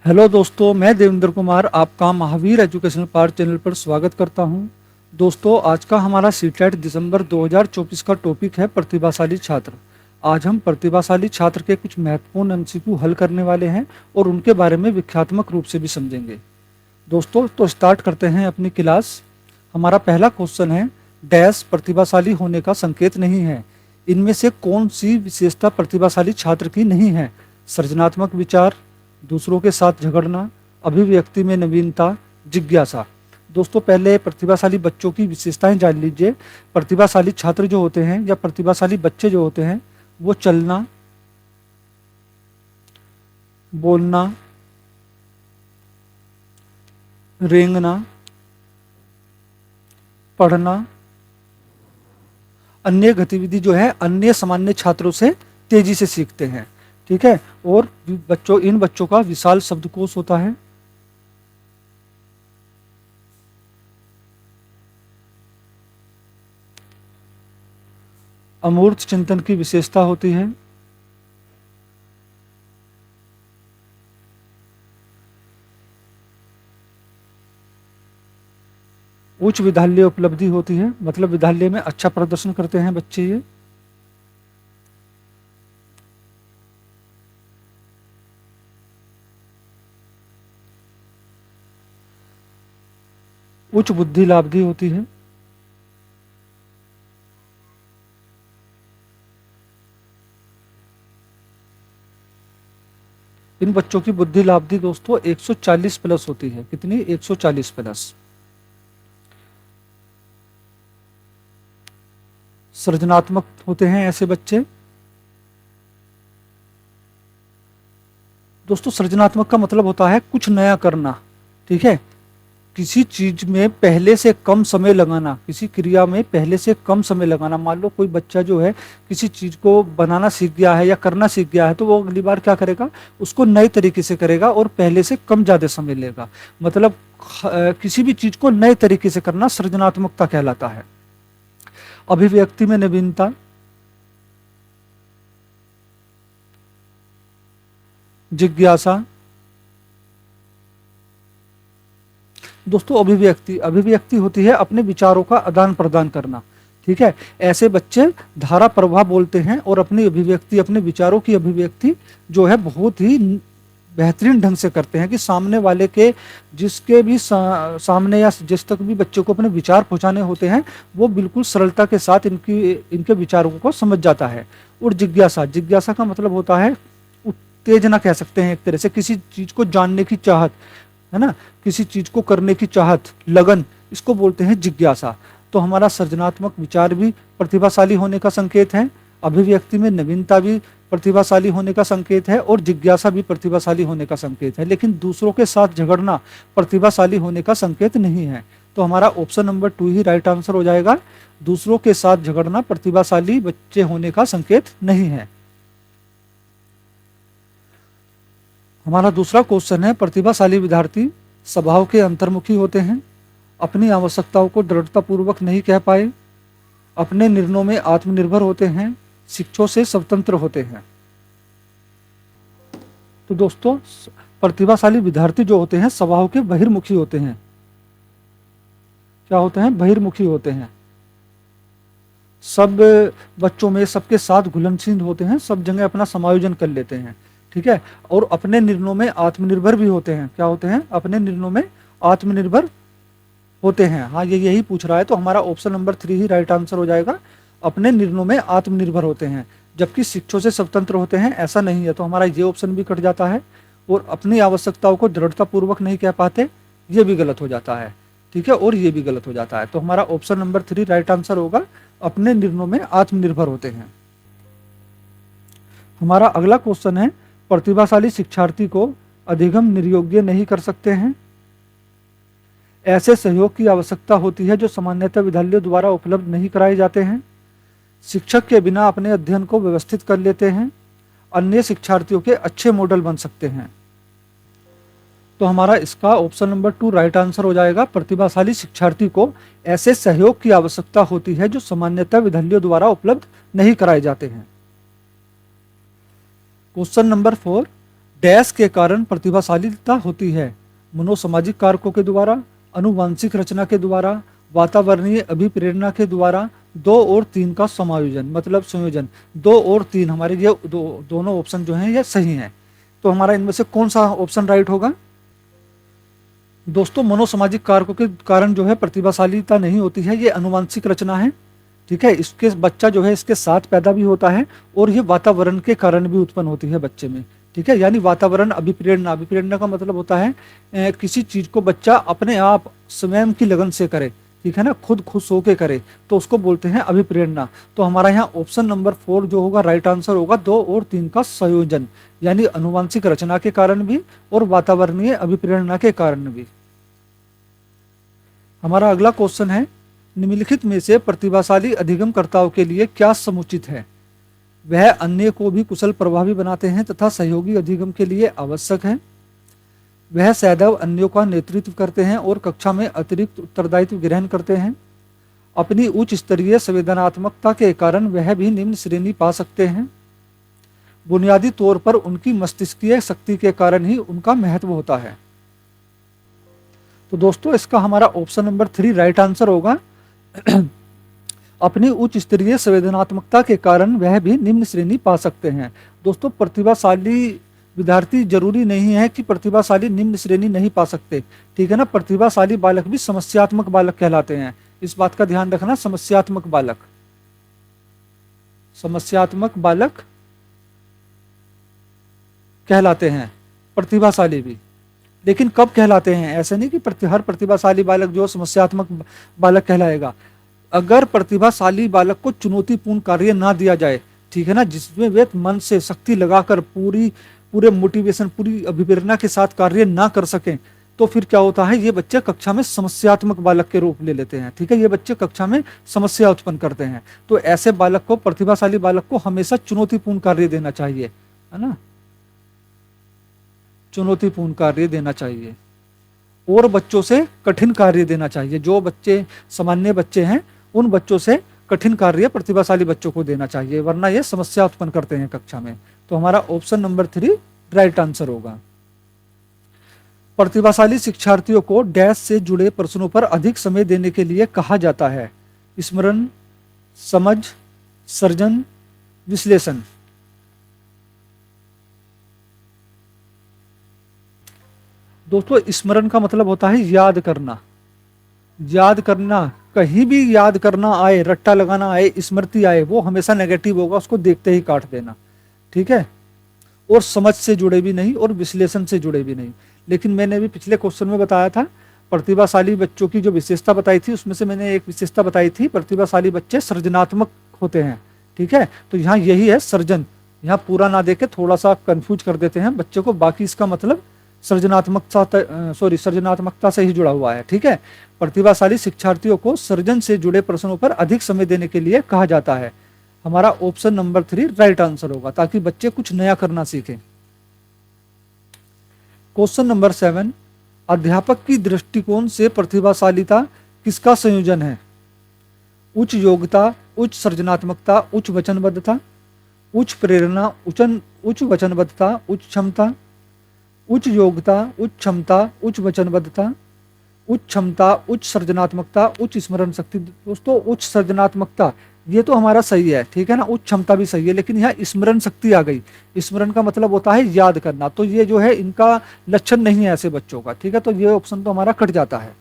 Hello दोस्तों, मैं देवेंद्र कुमार आपका महावीर एजुकेशनल पार्ट चैनल पर स्वागत करता हूं। दोस्तों, आज का हमारा सीटेट दिसंबर 2024 का टॉपिक है प्रतिभाशाली छात्र। आज हम प्रतिभाशाली छात्र के कुछ महत्वपूर्ण एमसीक्यू हल करने वाले हैं और उनके बारे में व्याख्यात्मक रूप से भी समझेंगे। दोस्तों, तो स्टार्ट करते हैं अपनी क्लास। हमारा पहला क्वेश्चन है, डैश प्रतिभाशाली होने का संकेत नहीं है। इनमें से कौन सी विशेषता प्रतिभाशाली छात्र की नहीं है? सृजनात्मक विचार, दूसरों के साथ झगड़ना, अभिव्यक्ति में नवीनता, जिज्ञासा। दोस्तों, पहले प्रतिभाशाली बच्चों की विशेषताएं जान लीजिए। प्रतिभाशाली छात्र जो होते हैं या प्रतिभाशाली बच्चे जो होते हैं वो चलना, बोलना, रेंगना, पढ़ना, अन्य गतिविधि जो है अन्य सामान्य छात्रों से तेजी से सीखते हैं। ठीक है। और इन बच्चों का विशाल शब्दकोश होता है। अमूर्त चिंतन की विशेषता होती है। उच्च विद्यालय उपलब्धि होती है, मतलब विद्यालय में अच्छा प्रदर्शन करते हैं बच्चे ये। उच्च बुद्धि लाभदी होती है। इन बच्चों की बुद्धि लाभदी दोस्तों 140 प्लस होती है। कितनी? 140 प्लस। सृजनात्मक होते हैं ऐसे बच्चे। दोस्तों, सृजनात्मक का मतलब होता है कुछ नया करना। ठीक है। किसी चीज में पहले से कम समय लगाना, किसी क्रिया में पहले से कम समय लगाना। मान लो कोई बच्चा जो है किसी चीज को बनाना सीख गया है या करना सीख गया है, तो वो अगली बार क्या करेगा, उसको नए तरीके से करेगा और पहले से कम ज्यादा समय लेगा। मतलब किसी भी चीज को नए तरीके से करना सृजनात्मकता कहलाता है। अभिव्यक्ति में नवीनता, जिज्ञासा। दोस्तों, अभिव्यक्ति होती है अपने विचारों का आदान प्रदान करना। ठीक है। ऐसे बच्चे धारा प्रवाह बोलते हैं और अपनी अभिव्यक्ति, अपने विचारों की अभिव्यक्ति जो है बहुत ही बेहतरीन ढंग से करते हैं कि सामने वाले के जिसके भी सामने या जिस तक भी बच्चों को अपने विचार पहुंचाने होते हैं वो बिल्कुल सरलता के साथ इनके विचारों को समझ जाता है। और जिज्ञासा का मतलब होता है उत्तेजना, कह सकते हैं एक तरह से, किसी चीज को जानने की चाहत, है ना, किसी चीज को करने की चाहत, लगन, इसको बोलते हैं जिज्ञासा। तो हमारा सृजनात्मक विचार भी प्रतिभाशाली होने का संकेत है, अभिव्यक्ति में नवीनता भी प्रतिभाशाली होने का संकेत है और जिज्ञासा भी प्रतिभाशाली होने का संकेत है। लेकिन दूसरों के साथ झगड़ना प्रतिभाशाली होने का संकेत नहीं है। तो हमारा ऑप्शन नंबर 2 ही राइट आंसर हो जाएगा। दूसरों के साथ झगड़ना प्रतिभाशाली बच्चे होने का संकेत नहीं है। हमारा दूसरा क्वेश्चन है, प्रतिभाशाली विद्यार्थी स्वभाव के अंतर्मुखी होते हैं, अपनी आवश्यकताओं को दृढ़तापूर्वक नहीं कह पाए, अपने निर्णयों में आत्मनिर्भर होते हैं, शिक्षकों से स्वतंत्र होते हैं। तो दोस्तों, प्रतिभाशाली विद्यार्थी जो होते हैं स्वभाव के बहिर्मुखी होते हैं। क्या होते हैं? बहिर्मुखी होते हैं। सब बच्चों में सबके साथ घुलनशील होते हैं, सब जगह अपना समायोजन कर लेते हैं। ठीक है। और अपने निर्णयों में आत्मनिर्भर भी होते हैं। क्या होते हैं? अपने निर्णयों में आत्मनिर्भर होते हैं। हाँ, ये यही पूछ रहा है, तो हमारा ऑप्शन नंबर 3 ही राइट आंसर हो जाएगा। अपने निर्णयों में आत्मनिर्भर होते हैं, जबकि शिक्षकों से स्वतंत्र होते हैं, ऐसा नहीं है। तो हमारा ये ऑप्शन भी कट जाता है। और अपनी आवश्यकताओं को दृढ़तापूर्वक नहीं कह पाते, ये भी गलत हो जाता है। ठीक है। और ये भी गलत हो जाता है। तो हमारा ऑप्शन नंबर 3 राइट आंसर होगा, अपने निर्णयों में आत्मनिर्भर होते हैं। हमारा अगला क्वेश्चन है, प्रतिभाशाली शिक्षार्थी को अधिगम निर्योग्य नहीं कर सकते हैं। ऐसे सहयोग की आवश्यकता होती है जो सामान्यतः विद्यालयों द्वारा उपलब्ध नहीं कराए जाते हैं। शिक्षक के बिना अपने अध्ययन को व्यवस्थित कर लेते हैं, अन्य शिक्षार्थियों के अच्छे मॉडल बन सकते हैं। तो हमारा इसका ऑप्शन नंबर 2 राइट आंसर हो जाएगा। प्रतिभाशाली शिक्षार्थी को ऐसे सहयोग की आवश्यकता होती है जो सामान्यतः विद्यालयों द्वारा उपलब्ध नहीं कराए जाते हैं। क्वेश्चन नंबर 4, डैश के कारण प्रतिभाशालीता होती है? मनोसामाजिक कारकों के द्वारा, अनुवांशिक रचना के द्वारा, वातावरणीय अभिप्रेरणा के द्वारा, 2 और 3 का समायोजन मतलब संयोजन। 2 और 3 हमारे ये दोनों ऑप्शन जो हैं ये सही हैं। तो हमारा इनमें से कौन सा ऑप्शन राइट होगा? दोस्तों मनोसामाजिक कारकों के कारण जो है प्रतिभाशालीता नहीं होती है, ये अनुवांशिक रचना है। ठीक है, इसके बच्चा जो है इसके साथ पैदा भी होता है और ये वातावरण के कारण भी उत्पन्न होती है बच्चे में। ठीक है, यानी वातावरण अभिप्रेरणा, अभिप्रेरणा का मतलब होता है किसी चीज को बच्चा अपने आप स्वयं की लगन से करे, ठीक है ना, खुद खुश होके करे, तो उसको बोलते हैं अभिप्रेरणा। तो हमारा यहाँ ऑप्शन नंबर 4 जो होगा राइट आंसर होगा, 2 और 3 का संयोजन, यानी अनुवांशिक रचना के कारण भी और वातावरणीय अभिप्रेरणा के कारण भी। हमारा अगला क्वेश्चन है, निम्नलिखित में से प्रतिभाशाली अधिगमकर्ताओं के लिए क्या समुचित है? वह अन्य को भी कुशल प्रभावी बनाते हैं तथा सहयोगी अधिगम के लिए आवश्यक है। वह सदैव अन्यों का नेतृत्व करते हैं और कक्षा में अतिरिक्त उत्तरदायित्व ग्रहण करते हैं। अपनी उच्च स्तरीय संवेदनात्मकता के कारण वह भी निम्न श्रेणी पा सकते हैं। बुनियादी तौर पर उनकी मस्तिष्कीय शक्ति के कारण ही उनका महत्व होता है। तो दोस्तों इसका हमारा ऑप्शन नंबर 3 राइट आंसर होगा। अपनी उच्च स्तरीय संवेदनात्मकता के कारण वह भी निम्न श्रेणी पा सकते हैं। दोस्तों प्रतिभाशाली विद्यार्थी जरूरी नहीं है कि प्रतिभाशाली निम्न श्रेणी नहीं पा सकते, ठीक है ना। प्रतिभाशाली बालक भी समस्यात्मक बालक कहलाते हैं, इस बात का ध्यान रखना। समस्यात्मक बालक, समस्यात्मक बालक कहलाते हैं प्रतिभाशाली भी। लेकिन कब कहलाते हैं? ऐसे नहीं कि हर प्रतिभाशाली बालक जो समस्यात्मक बालक कहलाएगा। अगर प्रतिभाशाली बालक को चुनौतीपूर्ण कार्य ना दिया जाए, ठीक है ना, जिसमें वे मन से शक्ति लगाकर पूरे मोटिवेशन, पूरी अभिप्रेरणा के साथ कार्य ना कर सकें, तो फिर क्या होता है, ये बच्चे कक्षा में समस्यात्मक बालक के रूप ले लेते हैं। ठीक है, ये बच्चे कक्षा में समस्या उत्पन्न करते हैं। तो ऐसे बालक को, प्रतिभाशाली बालक को हमेशा चुनौतीपूर्ण कार्य देना चाहिए, है ना, चुनौतीपूर्ण कार्य देना चाहिए और बच्चों से कठिन कार्य देना चाहिए। जो बच्चे सामान्य बच्चे हैं उन बच्चों से कठिन कार्य प्रतिभाशाली बच्चों को देना चाहिए, वरना ये समस्या उत्पन्न करते हैं कक्षा में। तो हमारा ऑप्शन नंबर 3 राइट आंसर होगा। प्रतिभाशाली शिक्षार्थियों को डैश से जुड़े प्रश्नों पर अधिक समय देने के लिए कहा जाता है? स्मरण, समझ, सर्जन, विश्लेषण। दोस्तों स्मरण का मतलब होता है याद करना। याद करना, कहीं भी याद करना आए, रट्टा लगाना आए, स्मृति आए, वो हमेशा नेगेटिव होगा, उसको देखते ही काट देना। ठीक है, और समझ से जुड़े भी नहीं और विश्लेषण से जुड़े भी नहीं। लेकिन मैंने भी पिछले क्वेश्चन में बताया था, प्रतिभाशाली बच्चों की जो विशेषता बताई थी उसमें से मैंने एक विशेषता बताई थी, प्रतिभाशाली बच्चे सृजनात्मक होते हैं। ठीक है, तो यहाँ यही है सर्जन। यहाँ पूरा ना देके थोड़ा सा कंफ्यूज कर देते हैं बच्चे को, बाकी इसका मतलब सृजनात्मकता से ही जुड़ा हुआ है। ठीक है, प्रतिभाशाली शिक्षार्थियों को सर्जन से जुड़े प्रश्नों पर अधिक समय देने के लिए कहा जाता है। हमारा ऑप्शन नंबर 3 राइट आंसर होगा, ताकि बच्चे कुछ नया करना सीखें। क्वेश्चन नंबर 7, अध्यापक की दृष्टिकोण से प्रतिभाशालीता किसका संयोजन है? उच्च योग्यता, उच्च सृजनात्मकता, उच्च वचनबद्धता, उच्च प्रेरणा, उच्च वचनबद्धता, उच्च क्षमता, उच्च योग्यता, उच्च क्षमता, उच्च वचनबद्धता, उच्च क्षमता, उच्च सृजनात्मकता, उच्च स्मरण शक्ति। दोस्तों उच्च सृजनात्मकता ये तो हमारा सही है, ठीक है ना, उच्च क्षमता भी सही है, लेकिन यहाँ स्मरण शक्ति आ गई। स्मरण का मतलब होता है याद करना, तो ये जो है इनका लक्षण नहीं है ऐसे बच्चों का। ठीक है, तो ये ऑप्शन तो हमारा कट जाता है।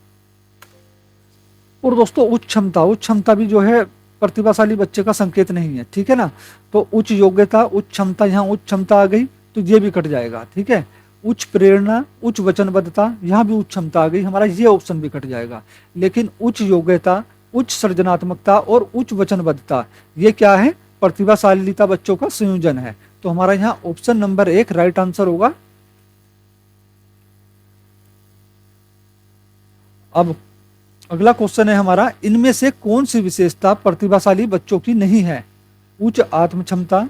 और दोस्तों उच्च क्षमता भी जो है प्रतिभाशाली बच्चे का संकेत नहीं है। ठीक है ना, तो उच्च योग्यता, उच्च क्षमता, यहाँ उच्च क्षमता आ गई तो ये भी कट जाएगा। ठीक है, उच्च प्रेरणा, उच्च वचनबद्धता, यहाँ भी उच्च क्षमता आ गई, हमारा ये ऑप्शन भी कट जाएगा। लेकिन उच्च योग्यता, उच्च सृजनात्मकता और उच्च वचनबद्धता ये क्या है? प्रतिभाशालीता बच्चों का संयोजन है। तो हमारा यहाँ ऑप्शन नंबर 1 राइट आंसर होगा। अब अगला क्वेश्चन है हमारा, इनमें से कौन सी विशेषता प्रतिभाशाली बच्चों की नहीं है? उच्च आत्म क्षमता,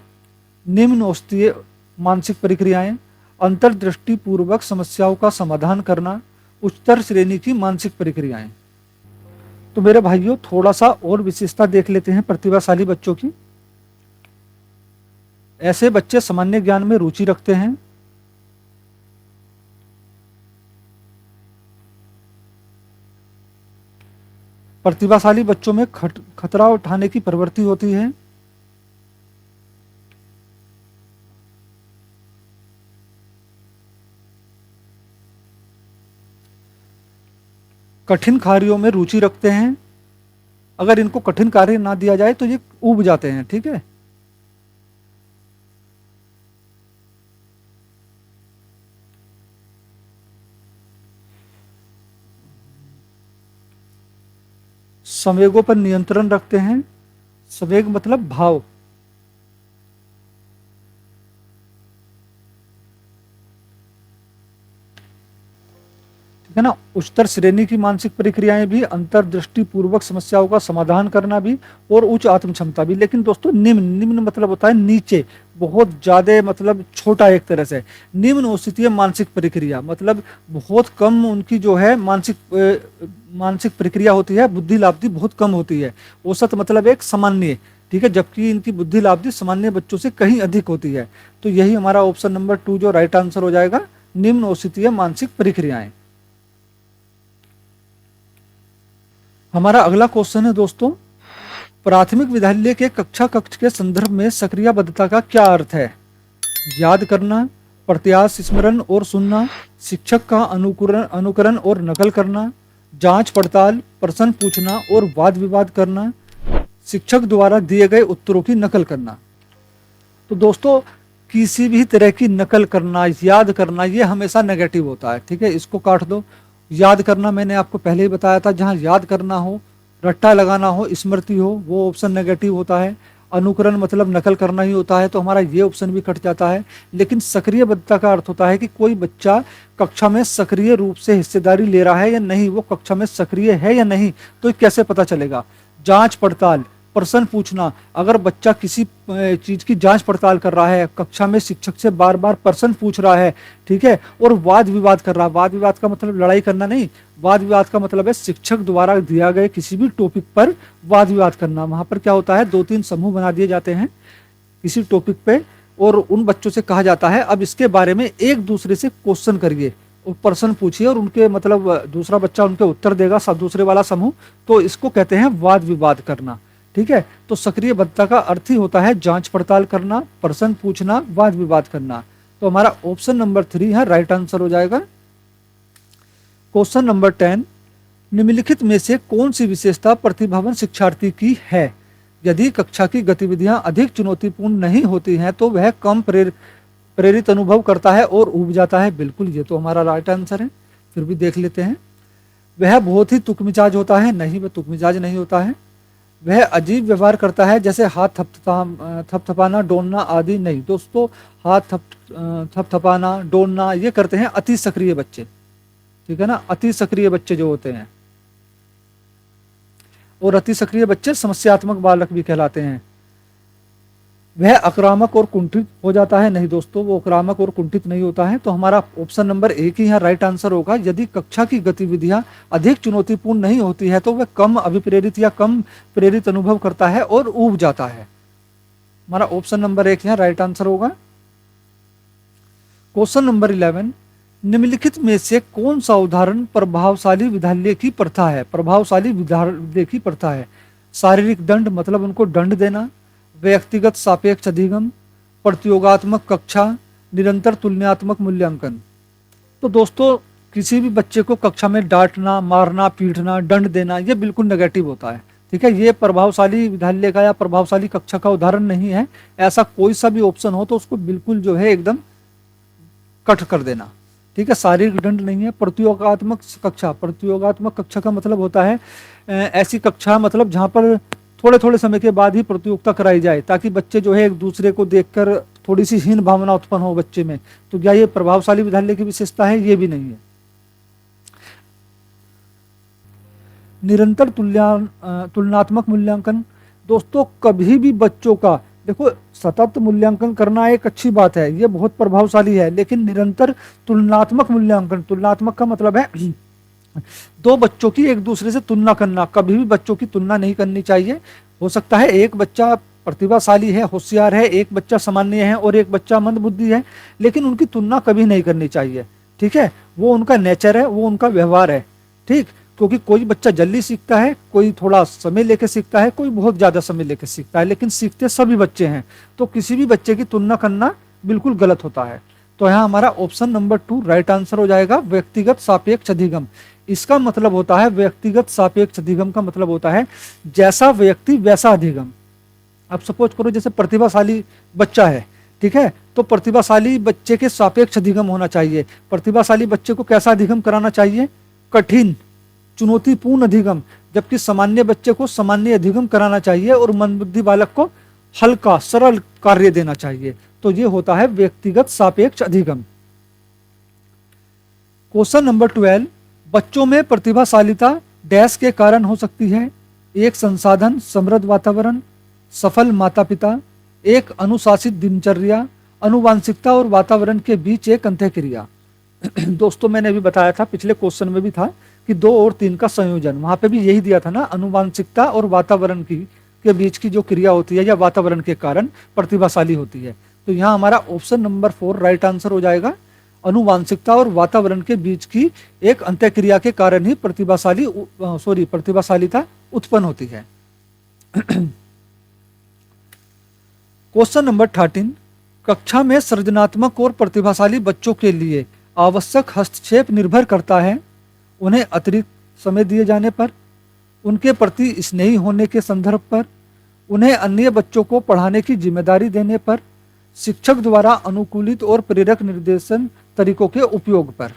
निम्न औषधीय मानसिक प्रक्रियाएं, अंतर्दृष्टि पूर्वक समस्याओं का समाधान करना, उच्चतर श्रेणी की मानसिक प्रक्रियाएं। तो मेरे भाइयों थोड़ा सा और विशेषता देख लेते हैं प्रतिभाशाली बच्चों की। ऐसे बच्चे सामान्य ज्ञान में रुचि रखते हैं, प्रतिभाशाली बच्चों में खतरा उठाने की प्रवृत्ति होती है। कठिन कार्यों में रुचि रखते हैं। अगर इनको कठिन कार्य ना दिया जाए तो ये ऊब जाते हैं। ठीक है, संवेगों पर नियंत्रण रखते हैं। संवेग मतलब भाव। ठीक है ना। उच्चतर श्रेणी की मानसिक प्रक्रियाएं भी, अंतर्दृष्टि पूर्वक समस्याओं का समाधान करना भी, और उच्च आत्म क्षमता भी। लेकिन दोस्तों निम्न, निम्न मतलब होता है नीचे, बहुत ज्यादा मतलब छोटा एक तरह से। निम्न औषधीय मानसिक प्रक्रिया मतलब बहुत कम उनकी जो है मानसिक प्रक्रिया होती है, बुद्धि लाब्धि बहुत कम होती है। औसत मतलब एक सामान्य। ठीक है, जबकि इनकी बुद्धि लाब्धि सामान्य बच्चों से कहीं अधिक होती है। तो यही हमारा ऑप्शन नंबर 2 जो राइट आंसर हो जाएगा, निम्न औषधीय मानसिक प्रक्रियाएं। हमारा अगला क्वेश्चन है दोस्तों, प्राथमिक विद्यालय के कक्षा कक्ष के संदर्भ में सक्रियबद्धता का क्या अर्थ है? याद करना, प्रत्याश स्मरण और सुनना, शिक्षक का अनुकरण और नकल करना, जांच पड़ताल, प्रश्न पूछना और वाद विवाद करना, शिक्षक द्वारा दिए गए उत्तरों की नकल करना। तो दोस्तों किसी भी तरह की नकल करना, याद करना, ये हमेशा नेगेटिव होता है। ठीक है, इसको काट दो। याद करना मैंने आपको पहले ही बताया था, जहां याद करना हो, रट्टा लगाना हो, स्मृति हो, वो ऑप्शन नेगेटिव होता है। अनुकरण मतलब नकल करना ही होता है, तो हमारा ये ऑप्शन भी कट जाता है। लेकिन सक्रियबद्धता का अर्थ होता है कि कोई बच्चा कक्षा में सक्रिय रूप से हिस्सेदारी ले रहा है या नहीं, वो कक्षा में सक्रिय है या नहीं, तो ये कैसे पता चलेगा? जांच पड़ताल, प्रश्न पूछना। अगर बच्चा किसी चीज की जांच पड़ताल कर रहा है, कक्षा में शिक्षक से बार बार प्रश्न पूछ रहा है, ठीक है, और वाद विवाद कर रहा है। वाद विवाद का मतलब लड़ाई करना नहीं, वाद विवाद का मतलब है शिक्षक द्वारा दिया गए किसी भी टॉपिक पर वाद विवाद करना। वहां पर क्या होता है, 2-3 समूह बना दिए जाते हैं किसी टॉपिक पे, और उन बच्चों से कहा जाता है अब इसके बारे में एक दूसरे से क्वेश्चन करिए और प्रश्न पूछिए, और उनके मतलब दूसरा बच्चा उनके उत्तर देगा, सब दूसरे वाला समूह। तो इसको कहते हैं वाद विवाद करना। ठीक है, तो सक्रियबद्धता का अर्थ ही होता है जांच पड़ताल करना, प्रश्न पूछना, वाद विवाद करना। तो हमारा ऑप्शन नंबर 3 है राइट आंसर हो जाएगा। क्वेश्चन नंबर 10, निम्नलिखित में से कौन सी विशेषता प्रतिभावान शिक्षार्थी की है? यदि कक्षा की गतिविधियां अधिक चुनौतीपूर्ण नहीं होती हैं तो वह कम प्रेरित अनुभव करता है और ऊब जाता है। बिल्कुल, ये तो हमारा राइट आंसर है। फिर भी देख लेते हैं। वह बहुत ही तुकमिजाज होता है। नहीं, वह तुकमिजाज नहीं होता है। वह अजीब व्यवहार करता है, जैसे हाथ थपथपाना, डोलना आदि। नहीं दोस्तों, हाथ थपथपाना, डोलना ये करते हैं अति सक्रिय बच्चे। ठीक है ना, अति सक्रिय बच्चे जो होते हैं, और अति सक्रिय बच्चे समस्यात्मक बालक भी कहलाते हैं। वह आक्रामक और कुंठित हो जाता है। नहीं दोस्तों, वो आक्रामक और कुंठित नहीं होता है। तो हमारा ऑप्शन नंबर 1 ही यहाँ राइट आंसर होगा। यदि कक्षा की गतिविधियां अधिक चुनौतीपूर्ण नहीं होती है तो वह कम अभिप्रेरित या कम प्रेरित अनुभव करता है और ऊब जाता है। हमारा ऑप्शन नंबर 1 यहाँ राइट आंसर होगा। क्वेश्चन नंबर 11, निम्नलिखित में से कौन सा उदाहरण प्रभावशाली विद्यालय की प्रथा है? प्रभावशाली विद्यालय की प्रथा है। शारीरिक दंड मतलब उनको दंड देना, व्यक्तिगत सापेक्ष अधिगम, प्रतियोगात्मक कक्षा, निरंतर तुलनात्मक मूल्यांकन। तो दोस्तों किसी भी बच्चे को कक्षा में डांटना, मारना, पीटना, दंड देना, ये बिल्कुल नेगेटिव होता है। ठीक है, ये प्रभावशाली विद्यालय का या प्रभावशाली कक्षा का उदाहरण नहीं है। ऐसा कोई सा भी ऑप्शन हो तो उसको बिल्कुल जो है एकदम कट कर देना। ठीक है, शारीरिक दंड नहीं है। प्रतियोगात्मक कक्षा, प्रतियोगात्मक कक्षा का मतलब होता है ऐसी कक्षा मतलब जहां पर थोड़े थोड़े समय के बाद ही प्रतियोगिता कराई जाए, ताकि बच्चे जो है एक दूसरे को देखकर थोड़ी सी हीन भावना उत्पन्न हो बच्चे में। तो क्या ये प्रभावशाली विद्यालय की विशेषता है? ये भी नहीं है। निरंतर तुलनात्मक मूल्यांकन, दोस्तों कभी भी बच्चों का देखो सतत मूल्यांकन करना एक अच्छी बात है, ये बहुत प्रभावशाली है। लेकिन निरंतर तुलनात्मक मूल्यांकन, तुलनात्मक का मतलब है दो बच्चों की एक दूसरे से तुलना करना। कभी भी बच्चों की तुलना नहीं करनी चाहिए। हो सकता है एक बच्चा प्रतिभाशाली है, होशियार है, एक बच्चा सामान्य है और एक बच्चा मंदबुद्धि है, लेकिन उनकी तुलना कभी नहीं करनी चाहिए। ठीक है, वो उनका नेचर है, वो उनका व्यवहार है। ठीक, क्योंकि कोई बच्चा जल्दी सीखता है, कोई थोड़ा समय लेके सीखता है, कोई बहुत ज़्यादा समय लेके सीखता है, लेकिन सीखते सभी बच्चे हैं। तो किसी भी बच्चे की तुलना करना बिल्कुल गलत होता है। तो यहाँ हमारा ऑप्शन नंबर 2 राइट आंसर हो जाएगा, व्यक्तिगत सापेक्ष अधिगम। इसका मतलब होता है, व्यक्तिगत सापेक्ष अधिगम का मतलब होता है जैसा व्यक्ति वैसा अधिगम। अब सपोज करो जैसे प्रतिभाशाली बच्चा है, ठीक है, तो प्रतिभाशाली बच्चे के सापेक्ष अधिगम होना चाहिए। प्रतिभाशाली बच्चे को कैसा अधिगम कराना चाहिए? कठिन चुनौतीपूर्ण अधिगम, जबकि सामान्य बच्चे को सामान्य अधिगम कराना चाहिए और मंदबुद्धि बालक को हल्का सरल कार्य देना चाहिए। तो ये होता है व्यक्तिगत सापेक्ष अधिगम। क्वेश्चन नंबर 12, बच्चों में प्रतिभाशालिता डैश के कारण हो सकती है? एक संसाधन, समृद्ध वातावरण, सफल माता पिता, एक अनुशासित दिनचर्या, अनुवांशिकता और वातावरण के बीच एक अंतःक्रिया। दोस्तों मैंने अभी बताया था, पिछले क्वेश्चन में भी था कि 2 और 3 का संयोजन, वहां पे भी यही दिया था ना, अनुवांशिकता और वातावरण की के बीच की जो क्रिया होती है या वातावरण के कारण प्रतिभाशाली होती है। तो यहाँ हमारा ऑप्शन नंबर 4 राइट आंसर हो जाएगा। अनुवांशिकता और वातावरण के बीच की एक अंतःक्रिया के कारण ही प्रतिभाशालिता उत्पन्न होती है। क्वेश्चन नंबर 13, कक्षा में सृजनात्मक और प्रतिभाशाली बच्चों के लिए आवश्यक हस्तक्षेप निर्भर करता है उन्हें अतिरिक्त समय दिए जाने पर, उनके प्रति स्नेही होने के संदर्भ पर, उन्हें अन्य बच्चों को पढ़ाने की जिम्मेदारी देने पर, शिक्षक द्वारा अनुकूलित और प्रेरक निर्देशन तरीकों के उपयोग पर।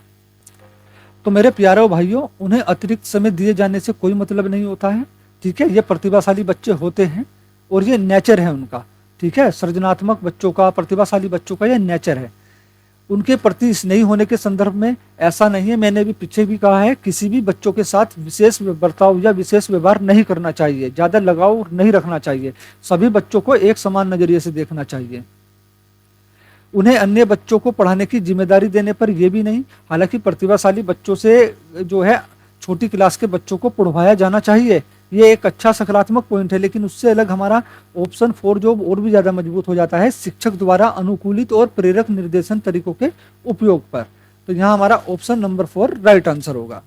तो मेरे प्यारे भाइयों, उन्हें अतिरिक्त समय दिए जाने से कोई मतलब नहीं होता है, ठीक है। ये प्रतिभाशाली बच्चे होते हैं और ये नेचर है उनका, ठीक है। सृजनात्मक बच्चों का, प्रतिभाशाली बच्चों का ये नेचर है। उनके प्रति स्नेही होने के संदर्भ में ऐसा नहीं है, मैंने भी पीछे भी कहा है, किसी भी बच्चों के साथ विशेष बर्ताव या विशेष व्यवहार नहीं करना चाहिए, ज़्यादा लगाव नहीं रखना चाहिए, सभी बच्चों को एक समान नज़रिए से देखना चाहिए। उन्हें अन्य बच्चों को पढ़ाने की जिम्मेदारी देने पर यह भी नहीं, हालांकि प्रतिभाशाली बच्चों से जो है छोटी क्लास के बच्चों को पढ़वाया जाना चाहिए, ये एक अच्छा सकारात्मक पॉइंट है। लेकिन उससे अलग हमारा ऑप्शन 4 जो और भी ज़्यादा मजबूत हो जाता है, शिक्षक द्वारा अनुकूलित और प्रेरक निर्देशन तरीकों के उपयोग पर। तो यहाँ हमारा ऑप्शन नंबर 4 राइट आंसर होगा।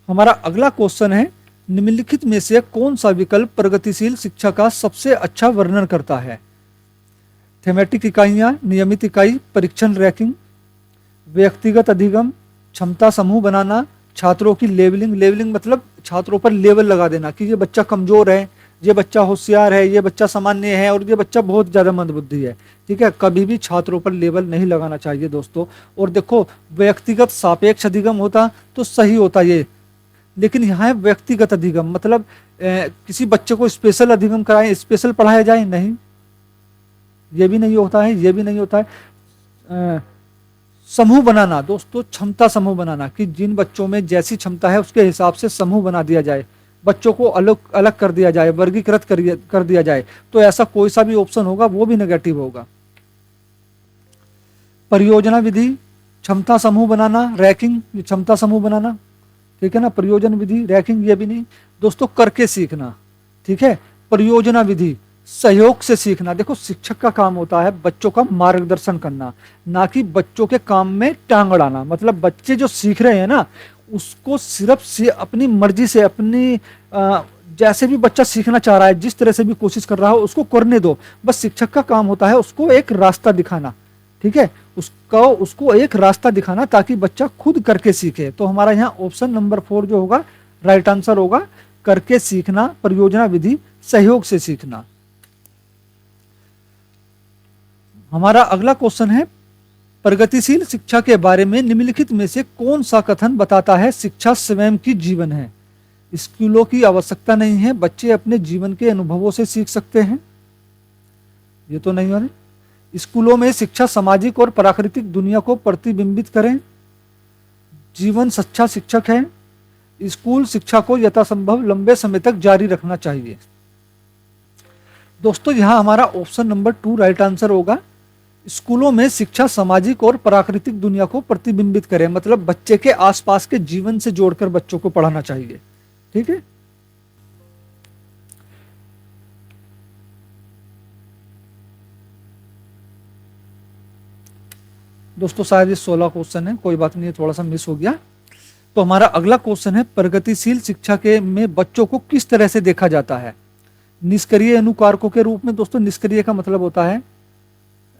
हमारा अगला क्वेश्चन है, निम्नलिखित में से कौन सा विकल्प प्रगतिशील शिक्षा का सबसे अच्छा वर्णन करता है? थेमेटिक इकाइयाँ, नियमित इकाई, परीक्षण रैंकिंग, व्यक्तिगत अधिगम, क्षमता समूह बनाना, छात्रों की लेवलिंग। लेवलिंग मतलब छात्रों पर लेवल लगा देना कि ये बच्चा कमजोर है, ये बच्चा होशियार है, ये बच्चा सामान्य है और ये बच्चा बहुत ज़्यादा मंदबुद्धि है, ठीक है। कभी भी छात्रों पर लेवल नहीं लगाना चाहिए दोस्तों। और देखो, व्यक्तिगत सापेक्ष अधिगम होता तो सही होता ये, लेकिन यहाँ है व्यक्तिगत अधिगम, मतलब किसी बच्चे को स्पेशल अधिगम कराएं, स्पेशल पढ़ाया जाए, नहीं, ये भी नहीं होता है, ये भी नहीं होता है। समूह बनाना दोस्तों, क्षमता समूह बनाना कि जिन बच्चों में जैसी क्षमता है उसके हिसाब से समूह बना दिया जाए, बच्चों को अलग अलग कर दिया जाए, वर्गीकृत कर दिया जाए। तो ऐसा कोई सा भी ऑप्शन होगा वो भी नेगेटिव होगा। परियोजना विधि, क्षमता समूह बनाना, रैंकिंग, क्षमता समूह बनाना, ठीक है ना। परियोजना विधि, रैंकिंग, ये भी नहीं दोस्तों। करके सीखना, ठीक है। परियोजना विधि, सहयोग से सीखना। देखो, शिक्षक का काम होता है बच्चों का मार्गदर्शन करना, ना कि बच्चों के काम में टांग अड़ाना। मतलब बच्चे जो सीख रहे हैं ना, उसको सिर्फ से अपनी मर्जी से, अपनी जैसे भी बच्चा सीखना चाह रहा है, जिस तरह से भी कोशिश कर रहा हो, उसको करने दो। बस शिक्षक का काम होता है उसको एक रास्ता दिखाना, ठीक है, उसको एक रास्ता दिखाना ताकि बच्चा खुद करके सीखे। तो हमारा यहाँ ऑप्शन नंबर 4 जो होगा राइट आंसर होगा, करके सीखना, परियोजना विधि, सहयोग से सीखना। हमारा अगला क्वेश्चन है, प्रगतिशील शिक्षा के बारे में निम्नलिखित में से कौन सा कथन बताता है शिक्षा स्वयं की जीवन है? स्कूलों की आवश्यकता नहीं है, बच्चे अपने जीवन के अनुभवों से सीख सकते हैं, ये तो नहीं हो रहा। स्कूलों में शिक्षा सामाजिक और प्राकृतिक दुनिया को प्रतिबिंबित करें, जीवन सच्चा शिक्षक है, स्कूल शिक्षा को यथासंभव लंबे समय तक जारी रखना चाहिए। दोस्तों यहाँ हमारा ऑप्शन नंबर 2 राइट आंसर होगा। स्कूलों में शिक्षा सामाजिक और प्राकृतिक दुनिया को प्रतिबिंबित करे, मतलब बच्चे के आसपास के जीवन से जोड़कर बच्चों को पढ़ाना चाहिए, ठीक है। दोस्तों शायद ये 16 क्वेश्चन है, कोई बात नहीं, थोड़ा सा मिस हो गया। तो हमारा अगला क्वेश्चन है, प्रगतिशील शिक्षा के में बच्चों को किस तरह से देखा जाता है? निष्क्रिय अनुकारकों के रूप में। दोस्तों निष्क्रिय का मतलब होता है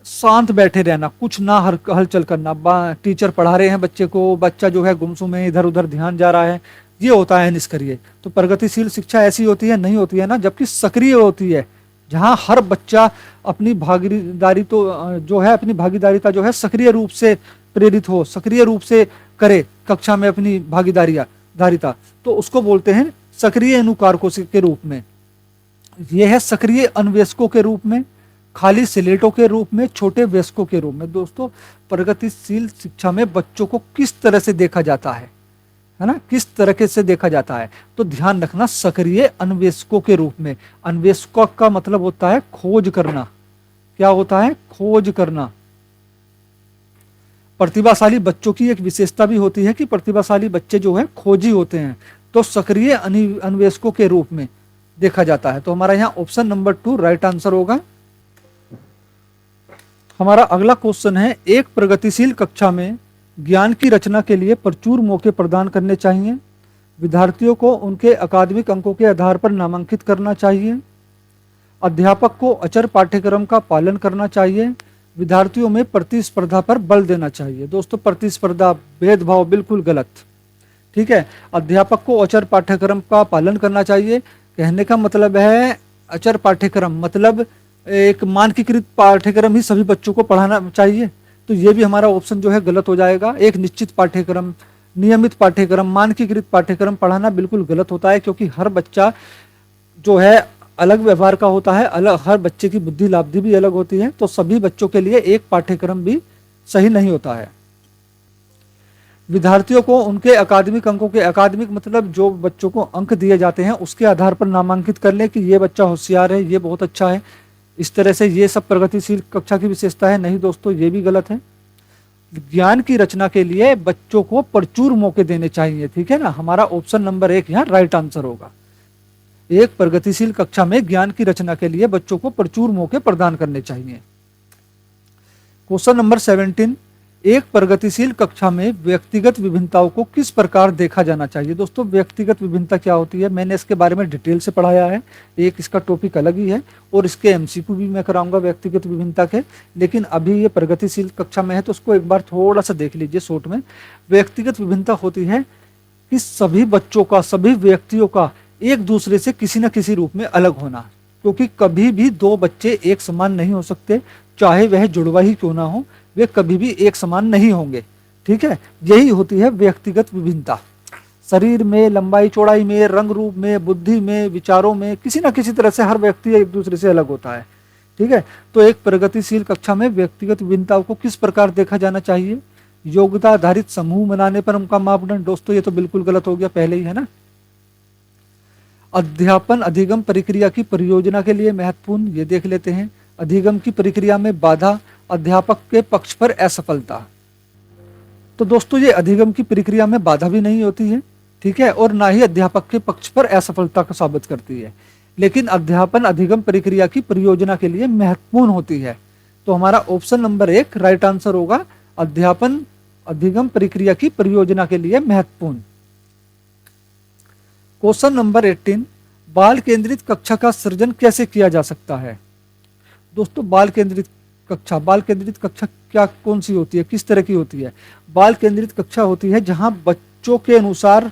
शांत बैठे रहना, कुछ ना हलचल करना। टीचर पढ़ा रहे हैं बच्चे को, बच्चा जो है गुमसुम है, इधर उधर ध्यान जा रहा है, ये होता है निष्क्रिय। तो प्रगतिशील शिक्षा ऐसी होती है, नहीं होती है ना, जबकि सक्रिय होती है, जहां हर बच्चा अपनी भागीदारी जो है अपनी भागीदारिता जो है सक्रिय रूप से प्रेरित हो, सक्रिय रूप से करे कक्षा में अपनी भागीदारिता, तो उसको बोलते हैं सक्रिय अनुकारकों के रूप में। यह है सक्रिय अन्वेषकों के रूप में, खाली स्लेटों के रूप में, छोटे वयस्कों के रूप में। दोस्तों प्रगतिशील शिक्षा में बच्चों को किस तरह से देखा जाता है ना, किस तरीके से देखा जाता है? तो ध्यान रखना, सक्रिय अन्वेषकों के रूप में। अन्वेषक का मतलब होता है खोज करना। क्या होता है? खोज करना। प्रतिभाशाली बच्चों की एक विशेषता भी होती है कि प्रतिभाशाली बच्चे जो है खोजी होते हैं, तो सक्रिय अन्वेषकों के रूप में देखा जाता है। तो हमारा यहाँ ऑप्शन नंबर 2 राइट आंसर होगा। हमारा अगला क्वेश्चन है, एक प्रगतिशील कक्षा में ज्ञान की रचना के लिए प्रचुर मौके प्रदान करने चाहिए। विद्यार्थियों को उनके अकादमिक अंकों के आधार पर नामांकित करना चाहिए। अध्यापक को अचर पाठ्यक्रम का पालन करना चाहिए। विद्यार्थियों में प्रतिस्पर्धा पर बल देना चाहिए। दोस्तों प्रतिस्पर्धा, भेदभाव बिल्कुल गलत। ठीक है, अध्यापक को अचर पाठ्यक्रम का पालन करना चाहिए। कहने का मतलब है अचर पाठ्यक्रम मतलब एक मानकीकृत पाठ्यक्रम ही सभी बच्चों को पढ़ाना चाहिए, तो ये भी हमारा ऑप्शन जो है गलत हो जाएगा। एक निश्चित पाठ्यक्रम, नियमित पाठ्यक्रम, मानकीकृत पाठ्यक्रम पढ़ाना बिल्कुल गलत होता है, क्योंकि हर बच्चा जो है अलग व्यवहार का होता है, अलग, हर बच्चे की बुद्धि लाब्धि भी अलग होती है, तो सभी बच्चों के लिए एक पाठ्यक्रम भी सही नहीं होता है। विद्यार्थियों को उनके अकादमिक अंकों के, अकादमिक मतलब जो बच्चों को अंक दिए जाते हैं उसके आधार पर नामांकित कर ले कि ये बच्चा होशियार है, ये बहुत अच्छा है, इस तरह से ये सब प्रगतिशील कक्षा की विशेषता है। नहीं दोस्तों, ये भी गलत है। ज्ञान की रचना के लिए बच्चों को प्रचुर मौके देने चाहिए। ठीक है ना, हमारा ऑप्शन नंबर 1 यहाँ राइट आंसर होगा। एक प्रगतिशील कक्षा में ज्ञान की रचना के लिए बच्चों को प्रचुर मौके प्रदान करने चाहिए। क्वेश्चन नंबर 17, एक प्रगतिशील कक्षा में व्यक्तिगत विभिन्नताओं को किस प्रकार देखा जाना चाहिए? दोस्तों व्यक्तिगत विभिन्नता क्या होती है, मैंने इसके बारे में डिटेल से पढ़ाया है, एक इसका टॉपिक अलग ही है, और इसके एमसीक्यू भी मैं कराऊंगा व्यक्तिगत विभिन्नता के। लेकिन अभी ये प्रगतिशील कक्षा में है तो उसको एक बार थोड़ा सा देख लीजिए शॉर्ट में। व्यक्तिगत विभिन्नता होती है कि सभी बच्चों का, सभी व्यक्तियों का एक दूसरे से किसी न किसी रूप में अलग होना, क्योंकि कभी भी दो बच्चे एक समान नहीं हो सकते, चाहे वह जुड़वा ही क्यों ना हो, वे कभी भी एक समान नहीं होंगे। ठीक है, यही होती है व्यक्तिगत विभिन्नता। शरीर में, लंबाई चौड़ाई में, रंग रूप में, बुद्धि में, विचारों में, किसी न किसी तरह से हर व्यक्ति एक दूसरे से अलग होता है। ठीक है, तो एक प्रगतिशील कक्षा में व्यक्तिगत विभिन्नताओं को किस प्रकार देखा जाना चाहिए? योग्यता आधारित समूह बनाने पर उनका मापदंड। दोस्तों ये तो बिल्कुल गलत हो गया, पहले ही है ना। अध्यापन अधिगम प्रक्रिया की परियोजना के लिए महत्वपूर्ण, ये देख लेते हैं। अधिगम की प्रक्रिया में बाधा, अध्यापक के पक्ष पर असफलता। तो दोस्तों ये अधिगम की प्रक्रिया में बाधा भी नहीं होती है, ठीक है, और ना ही अध्यापक के पक्ष पर असफलता को साबित करती है, लेकिन अध्यापन अधिगम प्रक्रिया की परियोजना के लिए महत्वपूर्ण होती है। तो हमारा ऑप्शन नंबर 1 राइट आंसर होगा, अध्यापन अधिगम प्रक्रिया की परियोजना के लिए महत्वपूर्ण। क्वेश्चन नंबर 18, बाल केंद्रित कक्षा का सृजन कैसे किया जा सकता है? दोस्तों बाल केंद्रित कक्षा क्या, कौन सी होती है, किस तरह की होती है? बाल केंद्रित कक्षा होती है जहां बच्चों के अनुसार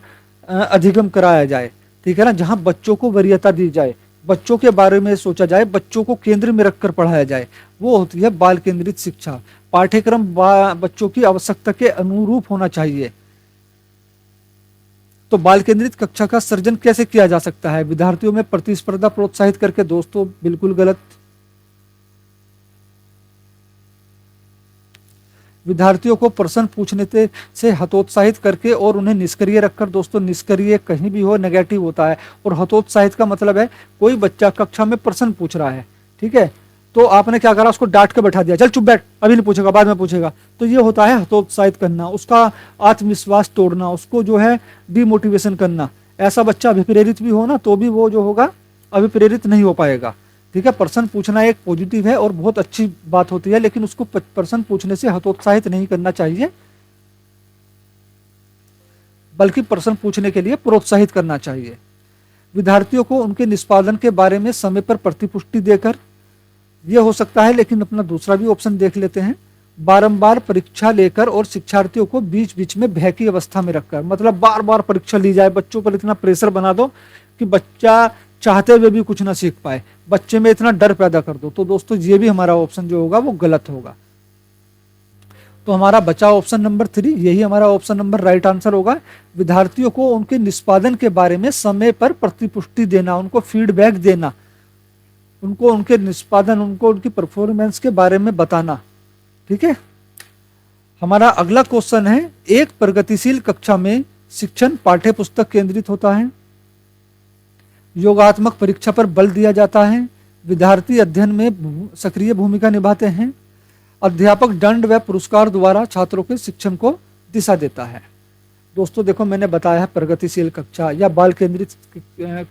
अधिगम कराया जाए, ठीक है ना, जहां बच्चों को वरीयता दी जाए, बच्चों के बारे में सोचा जाए, बच्चों को केंद्र में रखकर पढ़ाया जाए, वो होती है बाल केंद्रित शिक्षा। पाठ्यक्रम बच्चों की आवश्यकता के अनुरूप होना चाहिए। तो बाल केंद्रित कक्षा का सृजन कैसे किया जा सकता है? विद्यार्थियों में प्रतिस्पर्धा प्रोत्साहित करके। दोस्तों बिल्कुल गलत। विद्यार्थियों को प्रश्न पूछने से हतोत्साहित करके और उन्हें निष्क्रिय रखकर। दोस्तों निष्क्रिय कहीं भी हो नेगेटिव होता है, और हतोत्साहित का मतलब है कोई बच्चा कक्षा में प्रश्न पूछ रहा है, ठीक है, तो आपने क्या करा, उसको डांट के बैठा दिया, चल चुप बैठ, अभी नहीं पूछेगा, बाद में पूछेगा, तो ये होता है हतोत्साहित करना, उसका आत्मविश्वास तोड़ना, उसको जो है डिमोटिवेशन करना। ऐसा बच्चा अभिप्रेरित भी हो ना तो भी वो जो होगा अभिप्रेरित नहीं हो पाएगा। ठीक है, प्रश्न पूछना एक पॉजिटिव है और बहुत अच्छी बात होती है, लेकिन उसको प्रश्न पूछने से हतोत्साहित नहीं करना चाहिए। बल्कि प्रश्न पूछने के लिए प्रोत्साहित करना चाहिए। विद्यार्थियों को उनके निष्पादन के बारे में समय पर प्रतिपुष्टि देकर, यह हो सकता है, लेकिन अपना दूसरा भी ऑप्शन देख लेते हैं, बारंबार परीक्षा लेकर और शिक्षार्थियों को बीच बीच में भय की अवस्था में रखकर, मतलब बार बार परीक्षा ली जाए, बच्चों पर इतना प्रेशर बना दो कि बच्चा चाहते हुए भी कुछ ना सीख पाए, बच्चे में इतना डर पैदा कर दो। तो दोस्तों ये भी हमारा ऑप्शन जो होगा वो गलत होगा। तो हमारा बचा ऑप्शन नंबर 3, यही हमारा ऑप्शन नंबर राइट आंसर होगा। विद्यार्थियों को उनके निष्पादन के बारे में समय पर प्रतिपुष्टि देना, उनको फीडबैक देना, उनको उनके निष्पादन, उनको उनकी परफॉर्मेंस के बारे में बताना। ठीक है, हमारा अगला क्वेश्चन है, एक प्रगतिशील कक्षा में शिक्षण पाठ्य पुस्तक केंद्रित होता है, योगात्मक परीक्षा पर बल दिया जाता है, विद्यार्थी अध्ययन में सक्रिय भूमिका निभाते हैं, अध्यापक दंड व पुरस्कार द्वारा छात्रों के शिक्षण को दिशा देता है। दोस्तों देखो, मैंने बताया है प्रगतिशील कक्षा या बाल केंद्रित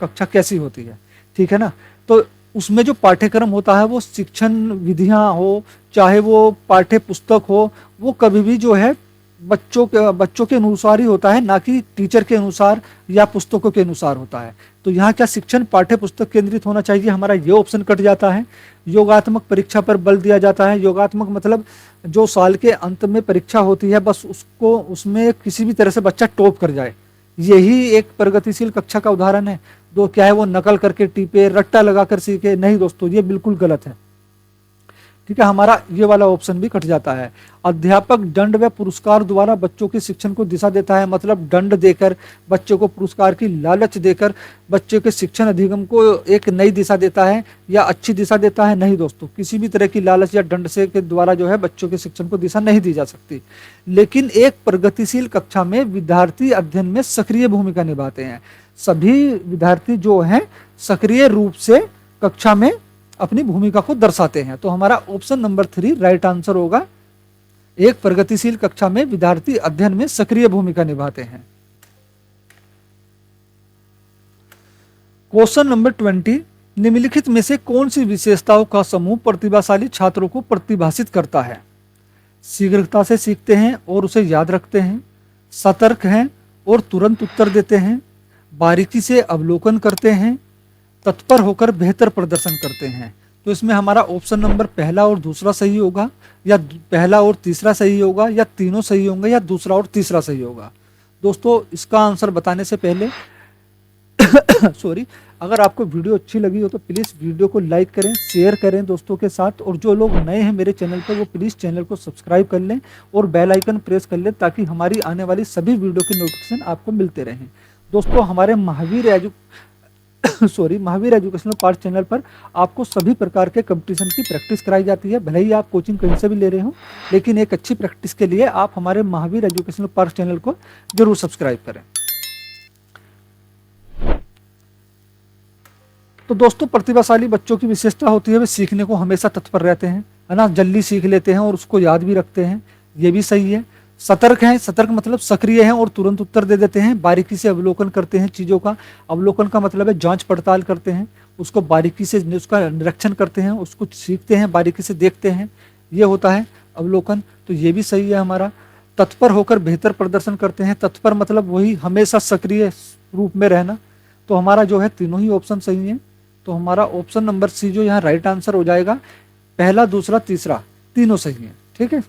कक्षा कैसी होती है, ठीक है ना। तो उसमें जो पाठ्यक्रम होता है वो शिक्षण विधियां हो, चाहे वो पाठ्य पुस्तक हो, वो कभी भी जो है बच्चों के अनुसार ही होता है, ना कि टीचर के अनुसार या पुस्तकों के अनुसार होता है। तो यहाँ क्या शिक्षण पाठ्य पुस्तक केंद्रित होना चाहिए, हमारा ये ऑप्शन कट जाता है। योगात्मक परीक्षा पर बल दिया जाता है, योगात्मक मतलब जो साल के अंत में परीक्षा होती है, बस उसको उसमें किसी भी तरह से बच्चा टॉप कर जाए, यही एक प्रगतिशील कक्षा का उदाहरण है। तो क्या है, वो नकल करके टीपे, रट्टा लगाकर सीखे, नहीं दोस्तों, ये बिल्कुल गलत है। ठीक है, हमारा ये वाला ऑप्शन भी कट जाता है। अध्यापक दंड व पुरस्कार द्वारा बच्चों के शिक्षण को दिशा देता है, मतलब दंड देकर, बच्चों को पुरस्कार की लालच देकर बच्चों के शिक्षण अधिगम को एक नई दिशा देता है या अच्छी दिशा देता है। नहीं दोस्तों, किसी भी तरह की लालच या दंड से के द्वारा जो है बच्चों के शिक्षण को दिशा नहीं दी जा सकती। लेकिन एक प्रगतिशील कक्षा में विद्यार्थी अध्ययन में सक्रिय भूमिका निभाते हैं, सभी विद्यार्थी जो हैं सक्रिय रूप से कक्षा में अपनी भूमिका को दर्शाते हैं। तो हमारा ऑप्शन नंबर 3 राइट आंसर होगा, एक प्रगतिशील कक्षा में विद्यार्थी अध्ययन में सक्रिय भूमिका निभाते हैं। क्वेश्चन नंबर 20, निम्नलिखित में से कौन सी विशेषताओं का समूह प्रतिभाशाली छात्रों को प्रतिभाषित करता है? शीघ्रता से सीखते हैं और उसे याद रखते हैं, सतर्क हैं और तुरंत उत्तर देते हैं, बारीकी से अवलोकन करते हैं, तत्पर होकर बेहतर प्रदर्शन करते हैं। तो इसमें हमारा ऑप्शन नंबर पहला और दूसरा सही होगा, या पहला और तीसरा सही होगा, या तीनों सही होंगे, या दूसरा और तीसरा सही होगा। दोस्तों इसका आंसर बताने से पहले सॉरी, अगर आपको वीडियो अच्छी लगी हो तो प्लीज़ वीडियो को लाइक करें, शेयर करें दोस्तों के साथ, और जो लोग नए हैं मेरे चैनल पर वो प्लीज़ चैनल को सब्सक्राइब कर लें और बेल आइकन प्रेस कर लें, ताकि हमारी आने वाली सभी वीडियो के नोटिफिकेशन आपको मिलते रहें। दोस्तों हमारे महावीर एजुकेशनल पार्ट चैनल पर आपको सभी प्रकार के कंपटीशन की प्रैक्टिस कराई जाती है। भले ही आप कोचिंग कहीं से भी ले रहे हो, लेकिन एक अच्छी प्रैक्टिस के लिए आप हमारे महावीर एजुकेशनल पार्ट चैनल को जरूर सब्सक्राइब करें। तो दोस्तों प्रतिभाशाली बच्चों की विशेषता होती है वे सीखने को हमेशा तत्पर रहते हैं, है ना, जल्दी सीख लेते हैं और उसको याद भी रखते हैं, ये भी सही है। सतर्क हैं, सतर्क मतलब सक्रिय हैं और तुरंत उत्तर दे देते हैं, बारीकी से अवलोकन करते हैं चीज़ों का, अवलोकन का मतलब है जांच पड़ताल करते हैं, उसको बारीकी से उसका निरीक्षण करते हैं, उसको सीखते हैं, बारीकी से देखते हैं, ये होता है अवलोकन। तो ये भी सही है हमारा। तत्पर होकर बेहतर प्रदर्शन करते हैं, तत्पर मतलब वही हमेशा सक्रिय रूप में रहना। तो हमारा जो है तीनों ही ऑप्शन सही है। तो हमारा ऑप्शन नंबर सी जो यहाँ राइट आंसर हो जाएगा, पहला दूसरा तीसरा तीनों सही है। ठीक है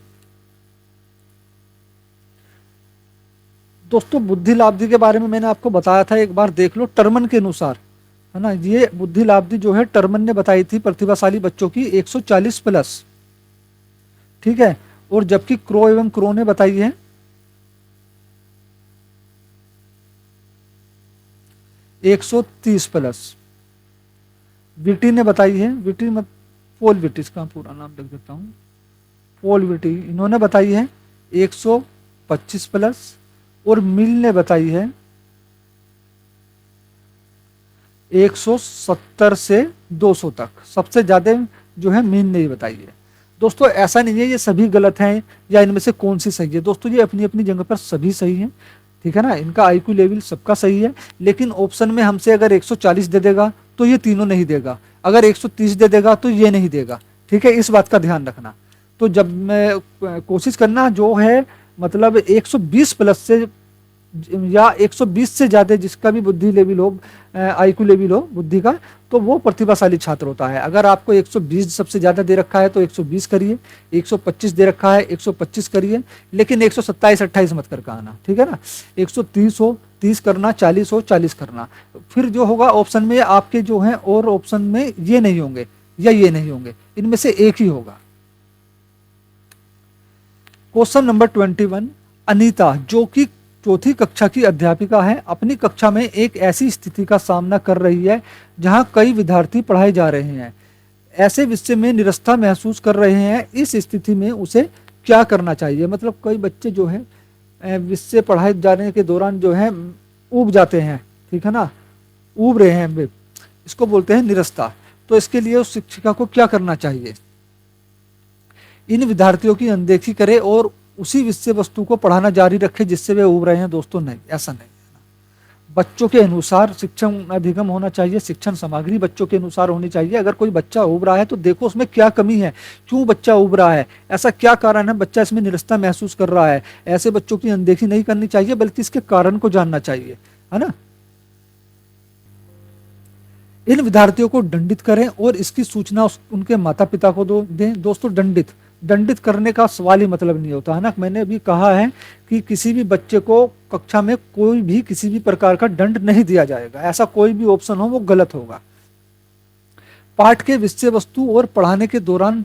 दोस्तों, बुद्धि लाब्धि के बारे में मैंने आपको बताया था, एक बार देख लो टर्मन के अनुसार, है ना। ये बुद्धि लाब्धि जो है टर्मन ने बताई थी प्रतिभाशाली बच्चों की 140 प्लस, ठीक है, और जबकि क्रो एवं क्रो ने बताई है 130 प्लस। विटी ने बताई है, विटी मत पोल विटी, इसका पूरा नाम लिख देता हूँ, पोल विटी, इन्होंने बताई है 125 प्लस, और मिल ने बताई है 170 से 200 तक। सबसे ज्यादा जो है मीन ने ही बताई है। दोस्तों ऐसा नहीं है ये सभी गलत हैं या इनमें से कौन सी सही है, दोस्तों ये अपनी अपनी जगह पर सभी सही हैं, ठीक है ना। इनका आईक्यू लेवल सबका सही है, लेकिन ऑप्शन में हमसे अगर 140 दे देगा तो ये तीनों नहीं देगा, अगर 130 दे देगा तो ये नहीं देगा, ठीक है, इस बात का ध्यान रखना। तो जब मैं कोशिश करना जो है मतलब 120 प्लस से या 120 से ज्यादा जिसका भी बुद्धि लेवल हो, आईक्यू लेवल हो बुद्धि का, तो वो प्रतिभाशाली छात्र होता है। अगर आपको 120 सबसे ज्यादा दे रखा है तो 120 करिए, 125 दे रखा है 125 करिए, लेकिन 127-28 मत करके आना, ठीक है ना। 130 हो 30 करना, 40 हो 40 करना। फिर जो होगा ऑप्शन में आपके जो है, और ऑप्शन में ये नहीं होंगे या ये नहीं होंगे, इनमें से एक ही होगा। क्वेश्चन नंबर 21, अनीता जो कि चौथी कक्षा की अध्यापिका है, अपनी कक्षा में एक ऐसी स्थिति का सामना कर रही है जहां कई विद्यार्थी पढ़ाए जा रहे हैं, ऐसे विषय में निरस्ता महसूस कर रहे हैं। इस स्थिति में उसे क्या करना चाहिए? मतलब कई बच्चे जो है विषय पढ़ाए जाने के दौरान जो है ऊब जाते हैं, ठीक है ना, ऊब रहे हैं वे, इसको बोलते हैं निरस्ता। तो इसके लिए उस शिक्षिका को क्या करना चाहिए? इन विद्यार्थियों की अनदेखी करे और उसी विषय वस्तु को पढ़ाना जारी रखे जिससे वे उब रहे हैं। दोस्तों नहीं, ऐसा नहीं। बच्चों के अनुसार शिक्षण अधिगम होना चाहिए, शिक्षण सामग्री बच्चों के अनुसार होनी चाहिए। अगर कोई बच्चा उब रहा है तो देखो उसमें क्या कमी है, क्यों बच्चा उब रहा है, ऐसा क्या कारण है, बच्चा इसमें निरस्ता महसूस कर रहा है। ऐसे बच्चों की अनदेखी नहीं करनी चाहिए, बल्कि इसके कारण को जानना चाहिए, है ना। इन विद्यार्थियों को दंडित करें और इसकी सूचना उनके माता पिता को दें। दोस्तों दंडित दंडित करने का सवाल ही मतलब नहीं होता है ना। मैंने अभी कहा है कि किसी भी बच्चे को कक्षा में कोई भी किसी भी प्रकार का दंड नहीं दिया जाएगा, ऐसा कोई भी ऑप्शन हो वो गलत होगा। पाठ के विषय वस्तु और पढ़ाने के दौरान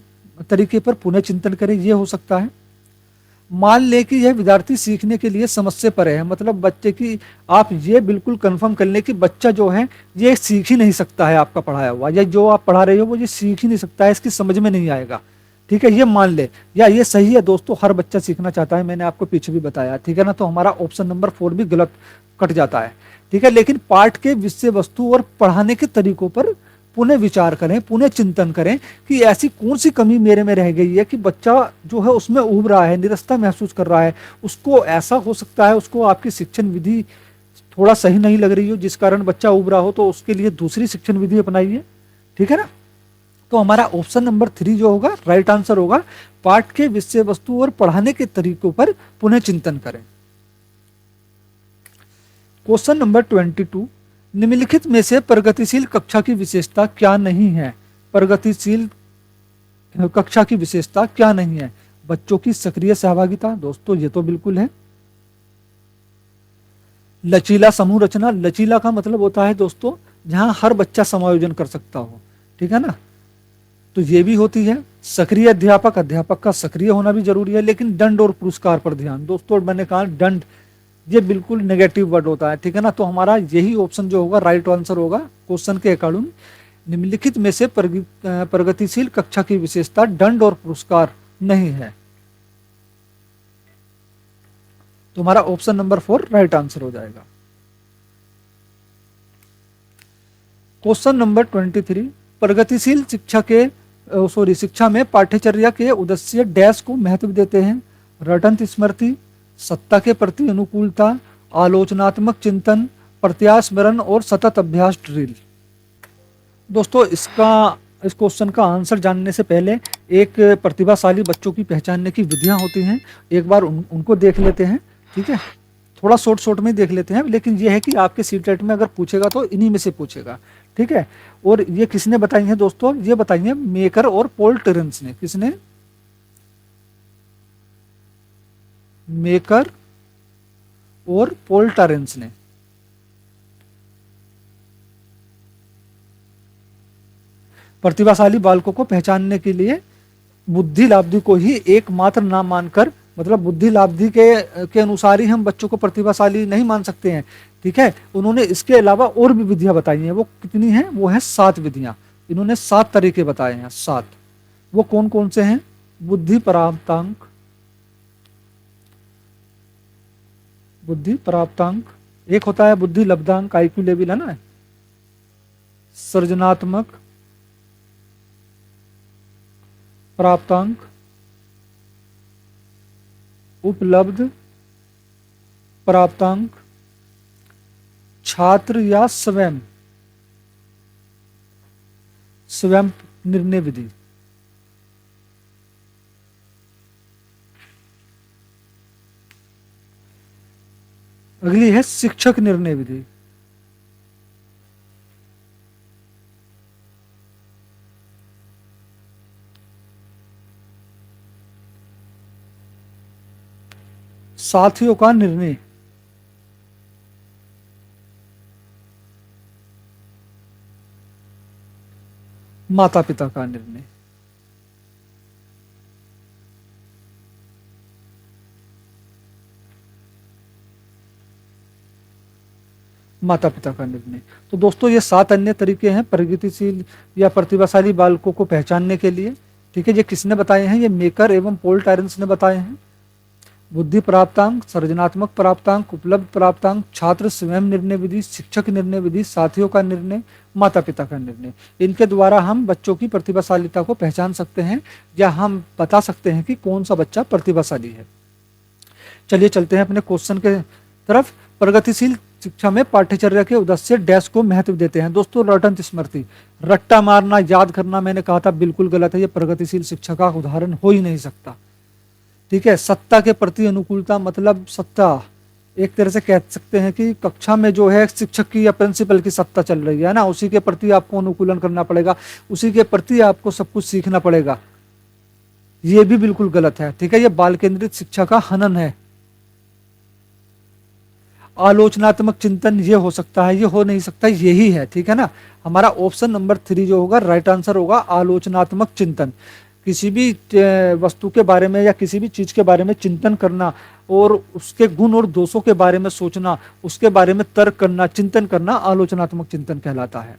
तरीके पर पुनः चिंतन करें, ये हो सकता है। मान ले कि यह विद्यार्थी सीखने के लिए समस्या पर है, मतलब बच्चे की आप ये बिल्कुल कंफर्म कर लें कि बच्चा जो है ये सीख ही नहीं सकता है आपका पढ़ाया हुआ, या जो आप पढ़ा रहे हो वो ये सीख ही नहीं सकता है, इसकी समझ में नहीं आएगा, ठीक है, ये मान ले। या ये सही है दोस्तों, हर बच्चा सीखना चाहता है, मैंने आपको पीछे भी बताया, ठीक है ना। तो हमारा ऑप्शन नंबर 4 भी गलत कट जाता है, ठीक है। लेकिन पाठ के विषय वस्तु और पढ़ाने के तरीकों पर पुनः विचार करें, पुनः चिंतन करें कि ऐसी कौन सी कमी मेरे में रह गई है कि बच्चा जो है उसमें उब रहा है, निरस्ता महसूस कर रहा है। उसको ऐसा हो सकता है उसको आपकी शिक्षण विधि थोड़ा सही नहीं लग रही हो, जिस कारण बच्चा उब रहा हो, तो उसके लिए दूसरी शिक्षण विधि अपनाइए, ठीक है ना। तो हमारा ऑप्शन नंबर 3 जो होगा राइट आंसर होगा, पाठ के विषय वस्तु और पढ़ाने के तरीकों पर पुनः चिंतन करें। क्वेश्चन नंबर 22, निम्नलिखित में से प्रगतिशील कक्षा की विशेषता क्या नहीं है? प्रगतिशील कक्षा की विशेषता क्या नहीं है? बच्चों की सक्रिय सहभागिता, दोस्तों ये तो बिल्कुल है। लचीला समूह रचना, लचीला का मतलब होता है दोस्तों जहां हर बच्चा समायोजन कर सकता हो, ठीक है ना, तो ये भी होती है। सक्रिय अध्यापक, अध्यापक का सक्रिय होना भी जरूरी है। लेकिन दंड और पुरस्कार पर ध्यान, दोस्तों मैंने कहा दंड ये बिल्कुल नेगेटिव वर्ड होता है, ठीक है ना। तो हमारा यही ऑप्शन जो होगा राइट आंसर होगा क्वेश्चन के अकॉर्डिंग। निम्नलिखित में से प्रगतिशील कक्षा की विशेषता दंड और पुरस्कार नहीं है, तो हमारा ऑप्शन नंबर 4 राइट आंसर हो जाएगा। क्वेश्चन नंबर 23, प्रगतिशील शिक्षा में पाठ्यचर्या के उद्देश्य डैश को महत्व देते हैं। रटंत स्मृति, सत्ता के प्रति अनुकूलता, आलोचनात्मक चिंतन, प्रत्यास्मरण और सतत अभ्यास ड्रिल। दोस्तों इस क्वेश्चन का आंसर जानने से पहले एक प्रतिभाशाली बच्चों की पहचानने की विधियां होती हैं, एक बार उनको देख लेते हैं, ठीक है। थोड़ा शॉर्ट में देख लेते हैं, लेकिन यह है कि आपके सीटेट में अगर पूछेगा तो इन्हीं में से पूछेगा, ठीक है। और ये किसने बताई है दोस्तों? ये बताई है मेकर और पॉल टेरेंस ने। किसने? मेकर और पॉल टेरेंस ने। प्रतिभाशाली बालकों को पहचानने के लिए बुद्धि लाब्धी को ही एकमात्र नाम मानकर, मतलब बुद्धि लाब्धी के अनुसार ही हम बच्चों को प्रतिभाशाली नहीं मान सकते हैं, ठीक है। उन्होंने इसके अलावा और भी विधियां बताई हैं। वो कितनी हैं? वो है 7 विधियां। इन्होंने 7 तरीके बताए हैं, 7। वो कौन कौन से हैं? बुद्धि प्राप्तांक, बुद्धि प्राप्तांक, एक होता है बुद्धि लब्धांक, आईक्यू लेवल, है ना। सृजनात्मक प्राप्तांक, उपलब्ध प्राप्तांक, छात्र या स्वयं निर्णय विधि। अगली है शिक्षक निर्णय विधि। साथियों का निर्णय, माता पिता का निर्णय। माता पिता का निर्णय। तो दोस्तों ये 7 अन्य तरीके हैं प्रगतिशील या प्रतिभाशाली बालकों को पहचानने के लिए। ठीक है, ये किसने बताए हैं? ये मेकर एवं पॉल टायरेंस ने बताए हैं। बुद्धि प्राप्तांक, सृजनात्मक प्राप्तांक, उपलब्ध प्राप्तांक, छात्र स्वयं निर्णय विधि, शिक्षक निर्णय विधि, साथियों का निर्णय, माता पिता का निर्णय। इनके द्वारा हम बच्चों की प्रतिभाशालीता को पहचान सकते हैं या हम बता सकते हैं कि कौन सा बच्चा प्रतिभाशाली है। चलिए चलते हैं अपने क्वेश्चन के तरफ। प्रगतिशील शिक्षा में पाठ्यचर्या के उद्देश्य डैश को महत्व देते हैं। दोस्तों रटंत स्मृति, रट्टा मारना, याद करना, मैंने कहा था बिल्कुल गलत है, ये प्रगतिशील शिक्षा का उदाहरण हो ही नहीं सकता। ठीक है, सत्ता के प्रति अनुकूलता, मतलब सत्ता एक तरह से कह सकते हैं कि कक्षा में जो है शिक्षक की या प्रिंसिपल की सत्ता चल रही है ना, उसी के प्रति आपको अनुकूलन करना पड़ेगा, उसी के प्रति आपको सब कुछ सीखना पड़ेगा, ये भी बिल्कुल गलत है। ठीक है, ये बाल केंद्रित शिक्षा का हनन है। आलोचनात्मक चिंतन ये हो सकता है, ये हो नहीं सकता, यही है। ठीक है ना, हमारा ऑप्शन नंबर 3 जो होगा राइट आंसर होगा, आलोचनात्मक चिंतन। किसी भी वस्तु के बारे में या किसी भी चीज के बारे में चिंतन करना और उसके गुण और दोषों के बारे में सोचना, उसके बारे में तर्क करना, चिंतन करना, आलोचनात्मक चिंतन कहलाता है।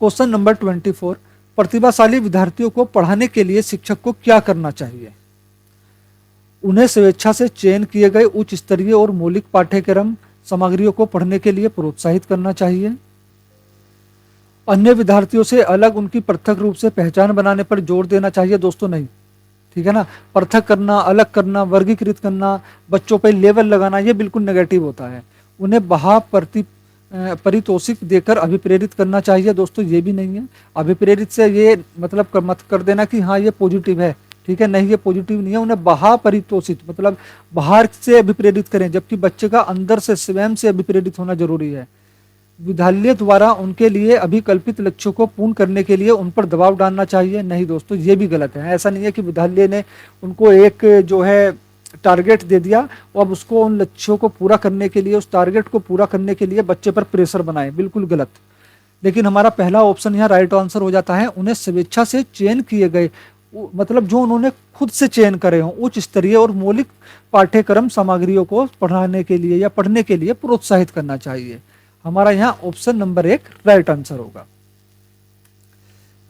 क्वेश्चन नंबर 24, प्रतिभाशाली विद्यार्थियों को पढ़ाने के लिए शिक्षक को क्या करना चाहिए? उन्हें स्वेच्छा से चयन किए गए उच्च स्तरीय और मौलिक पाठ्यक्रम सामग्रियों को पढ़ने के लिए प्रोत्साहित करना चाहिए। अन्य विद्यार्थियों से अलग उनकी पृथक रूप से पहचान बनाने पर जोर देना चाहिए। दोस्तों नहीं, ठीक है ना, पृथक करना, अलग करना, वर्गीकृत करना, बच्चों पर लेवल लगाना, ये बिल्कुल नेगेटिव होता है। उन्हें पारितोषिक देकर अभिप्रेरित करना चाहिए। दोस्तों ये भी नहीं है। अभिप्रेरित से ये मतलब मत कर देना कि हाँ ये पॉजिटिव है, ठीक है, नहीं ये पॉजिटिव नहीं है। उन्हें बाहर परितोषित मतलब बाहर से अभिप्रेरित करें, जबकि बच्चे का अंदर से स्वयं से अभिप्रेरित होना जरूरी है। विद्यालय द्वारा उनके लिए अभिकल्पित लक्ष्यों को पूर्ण करने के लिए उन पर दबाव डालना चाहिए। नहीं दोस्तों ये भी गलत है। ऐसा नहीं है कि विद्यालय ने उनको एक जो है टारगेट दे दिया और अब उसको उन लक्ष्यों को पूरा करने के लिए, उस टारगेट को पूरा करने के लिए बच्चे पर प्रेशर बनाए, बिल्कुल गलत। लेकिन हमारा पहला ऑप्शन यहाँ राइट आंसर हो जाता है। उन्हें स्वेच्छा से चयन किए गए, मतलब जो उन्होंने खुद से चयन करे हों, उच्च स्तरीय और मौलिक पाठ्यक्रम सामग्रियों को पढ़ाने के लिए या पढ़ने के लिए प्रोत्साहित करना चाहिए। हमारा यहाँ ऑप्शन नंबर 1 राइट आंसर होगा।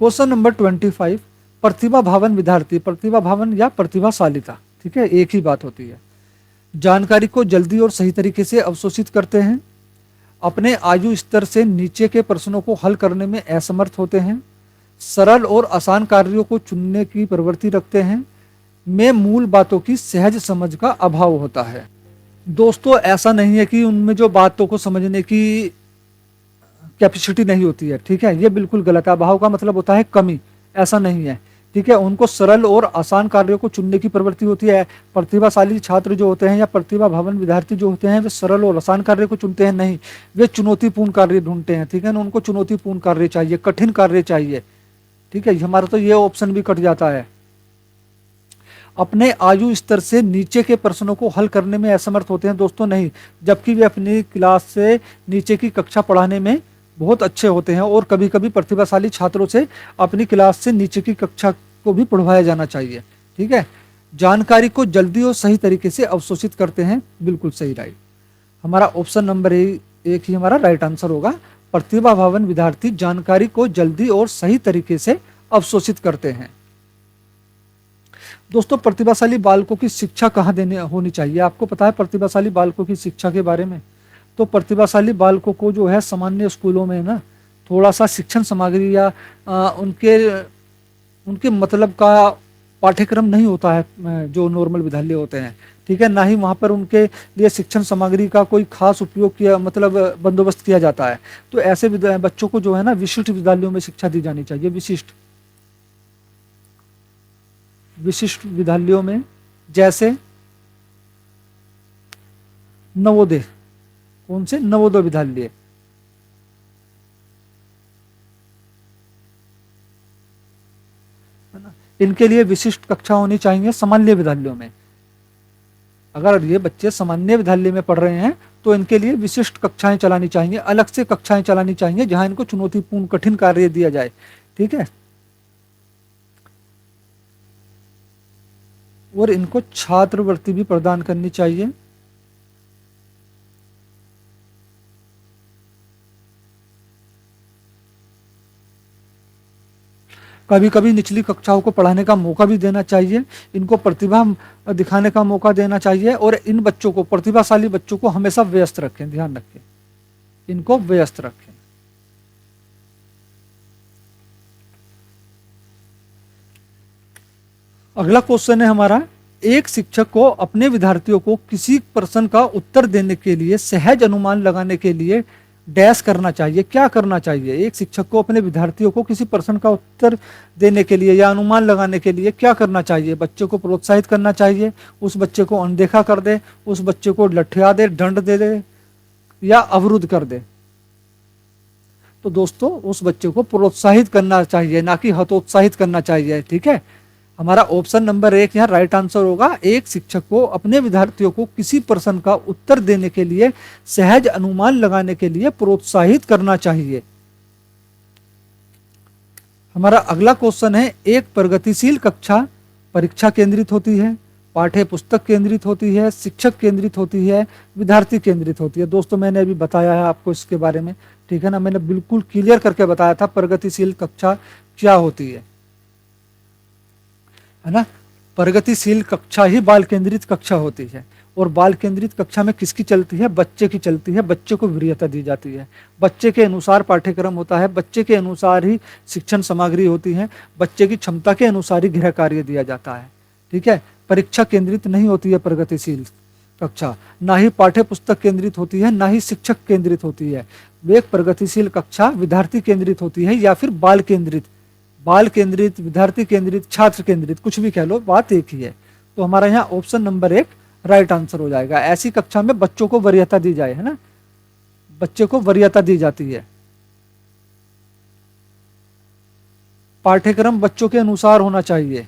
क्वेश्चन नंबर 25, प्रतिभा भावन विद्यार्थी, प्रतिभा भावन या प्रतिभाशालीता, ठीक है, एक ही बात होती है। जानकारी को जल्दी और सही तरीके से अवशोषित करते हैं, अपने आयु स्तर से नीचे के प्रश्नों को हल करने में असमर्थ होते हैं, सरल और आसान कार्यों को चुनने की प्रवृत्ति रखते हैं, में मूल बातों की सहज समझ का अभाव होता है। दोस्तों ऐसा नहीं है कि उनमें जो बातों को समझने की कैपेसिटी नहीं होती है, ठीक है, ये बिल्कुल गलत है। अभाव का मतलब होता है कमी, ऐसा नहीं है, ठीक है। उनको सरल और आसान कार्यों को चुनने की प्रवृत्ति होती है। प्रतिभाशाली छात्र जो होते हैं या प्रतिभा भावन विद्यार्थी जो होते हैं वे सरल और आसान कार्य को चुनते हैं, नहीं, वे चुनौतीपूर्ण कार्य ढूंढते हैं, ठीक है ना। उनको चुनौतीपूर्ण कार्य चाहिए, कठिन कार्य चाहिए, ठीक है। हमारा तो ये ऑप्शन भी कट जाता है। अपने आयु स्तर से नीचे के प्रश्नों को हल करने में असमर्थ होते हैं। दोस्तों नहीं, जबकि वे अपनी क्लास से नीचे की कक्षा पढ़ाने में बहुत अच्छे होते हैं और कभी कभी प्रतिभाशाली छात्रों से अपनी क्लास से नीचे की कक्षा को भी पढ़वाया जाना चाहिए, ठीक है। जानकारी को जल्दी और सही तरीके से अवशोषित करते हैं, बिल्कुल सही, राइट। हमारा ऑप्शन नंबर 1 ही हमारा राइट आंसर होगा। प्रतिभा भावन विद्यार्थी जानकारी को जल्दी और सही तरीके से अवशोषित करते हैं। दोस्तों प्रतिभाशाली बालकों की शिक्षा कहाँ देने होनी चाहिए? आपको पता है प्रतिभाशाली बालकों की शिक्षा के बारे में? तो प्रतिभाशाली बालकों को जो है सामान्य स्कूलों में ना थोड़ा सा शिक्षण सामग्री या उनके मतलब का पाठ्यक्रम नहीं होता है जो नॉर्मल विद्यालय होते हैं, ठीक है। ना ही वहाँ पर उनके लिए शिक्षण सामग्री का कोई खास उपयोग किया मतलब बंदोबस्त किया जाता है। तो ऐसे बच्चों को जो है ना विशिष्ट विद्यालयों में शिक्षा दी जानी चाहिए, विशिष्ट विद्यालयों में, जैसे नवोदय, कौन से? नवोदय विद्यालय, है ना। इनके लिए विशिष्ट कक्षा होनी चाहिए सामान्य विद्यालयों में। अगर ये बच्चे सामान्य विद्यालय में पढ़ रहे हैं तो इनके लिए विशिष्ट कक्षाएं चलानी चाहिए, अलग से कक्षाएं चलानी चाहिए जहां इनको चुनौतीपूर्ण कठिन कार्य दिया जाए, ठीक है। और इनको छात्रवृत्ति भी प्रदान करनी चाहिए। कभी कभी निचली कक्षाओं को पढ़ाने का मौका भी देना चाहिए, इनको प्रतिभा दिखाने का मौका देना चाहिए, और इन बच्चों को, प्रतिभाशाली बच्चों को हमेशा व्यस्त रखें, ध्यान रखें, इनको व्यस्त रखें। अगला क्वेश्चन है हमारा, एक शिक्षक को अपने विद्यार्थियों को किसी प्रश्न का उत्तर देने के लिए सहज अनुमान लगाने के लिए डैश करना चाहिए, क्या करना चाहिए? एक शिक्षक को अपने विद्यार्थियों को किसी प्रश्न का उत्तर देने के लिए या अनुमान लगाने के लिए क्या करना चाहिए? बच्चे को प्रोत्साहित करना चाहिए, उस बच्चे को अनदेखा कर दे, उस बच्चे को लठिया दे, दंड दे दे, या अवरुद्ध कर दे? तो दोस्तों उस बच्चे को प्रोत्साहित करना चाहिए, ना कि हतोत्साहित करना चाहिए, ठीक है। हमारा ऑप्शन नंबर 1 यहाँ राइट आंसर होगा। एक शिक्षक को अपने विद्यार्थियों को किसी प्रश्न का उत्तर देने के लिए, सहज अनुमान लगाने के लिए प्रोत्साहित करना चाहिए। हमारा अगला क्वेश्चन है, एक प्रगतिशील कक्षा परीक्षा केंद्रित होती है, पाठ्य पुस्तक केंद्रित होती है, शिक्षक केंद्रित होती है, विद्यार्थी केंद्रित होती है? दोस्तों मैंने अभी बताया है आपको इसके बारे में, ठीक है ना। मैंने बिल्कुल क्लियर करके बताया था प्रगतिशील कक्षा क्या होती है ना। प्रगतिशील कक्षा ही बाल केंद्रित कक्षा होती है, और बाल केंद्रित कक्षा में किसकी चलती है? बच्चे की चलती है, बच्चे को वरीयता दी जाती है, बच्चे के अनुसार पाठ्यक्रम होता है, बच्चे के अनुसार ही शिक्षण सामग्री होती है, बच्चे की क्षमता के अनुसार ही गृह कार्य दिया जाता है, ठीक है। परीक्षा केंद्रित नहीं होती है प्रगतिशील कक्षा, ना ही पाठ्य पुस्तक केंद्रित होती है, ना ही शिक्षक केंद्रित होती है। एक प्रगतिशील कक्षा विद्यार्थी केंद्रित होती है, या फिर बाल केंद्रित, बाल केंद्रित, विद्यार्थी केंद्रित, छात्र केंद्रित, कुछ भी कह लो, बात एक ही है। तो हमारा यहाँ ऑप्शन नंबर 1 राइट आंसर हो जाएगा। ऐसी कक्षा में बच्चों को वरीयता दी जाए, है ना, बच्चे को वरीयता दी जाती है। पाठ्यक्रम बच्चों के अनुसार होना चाहिए।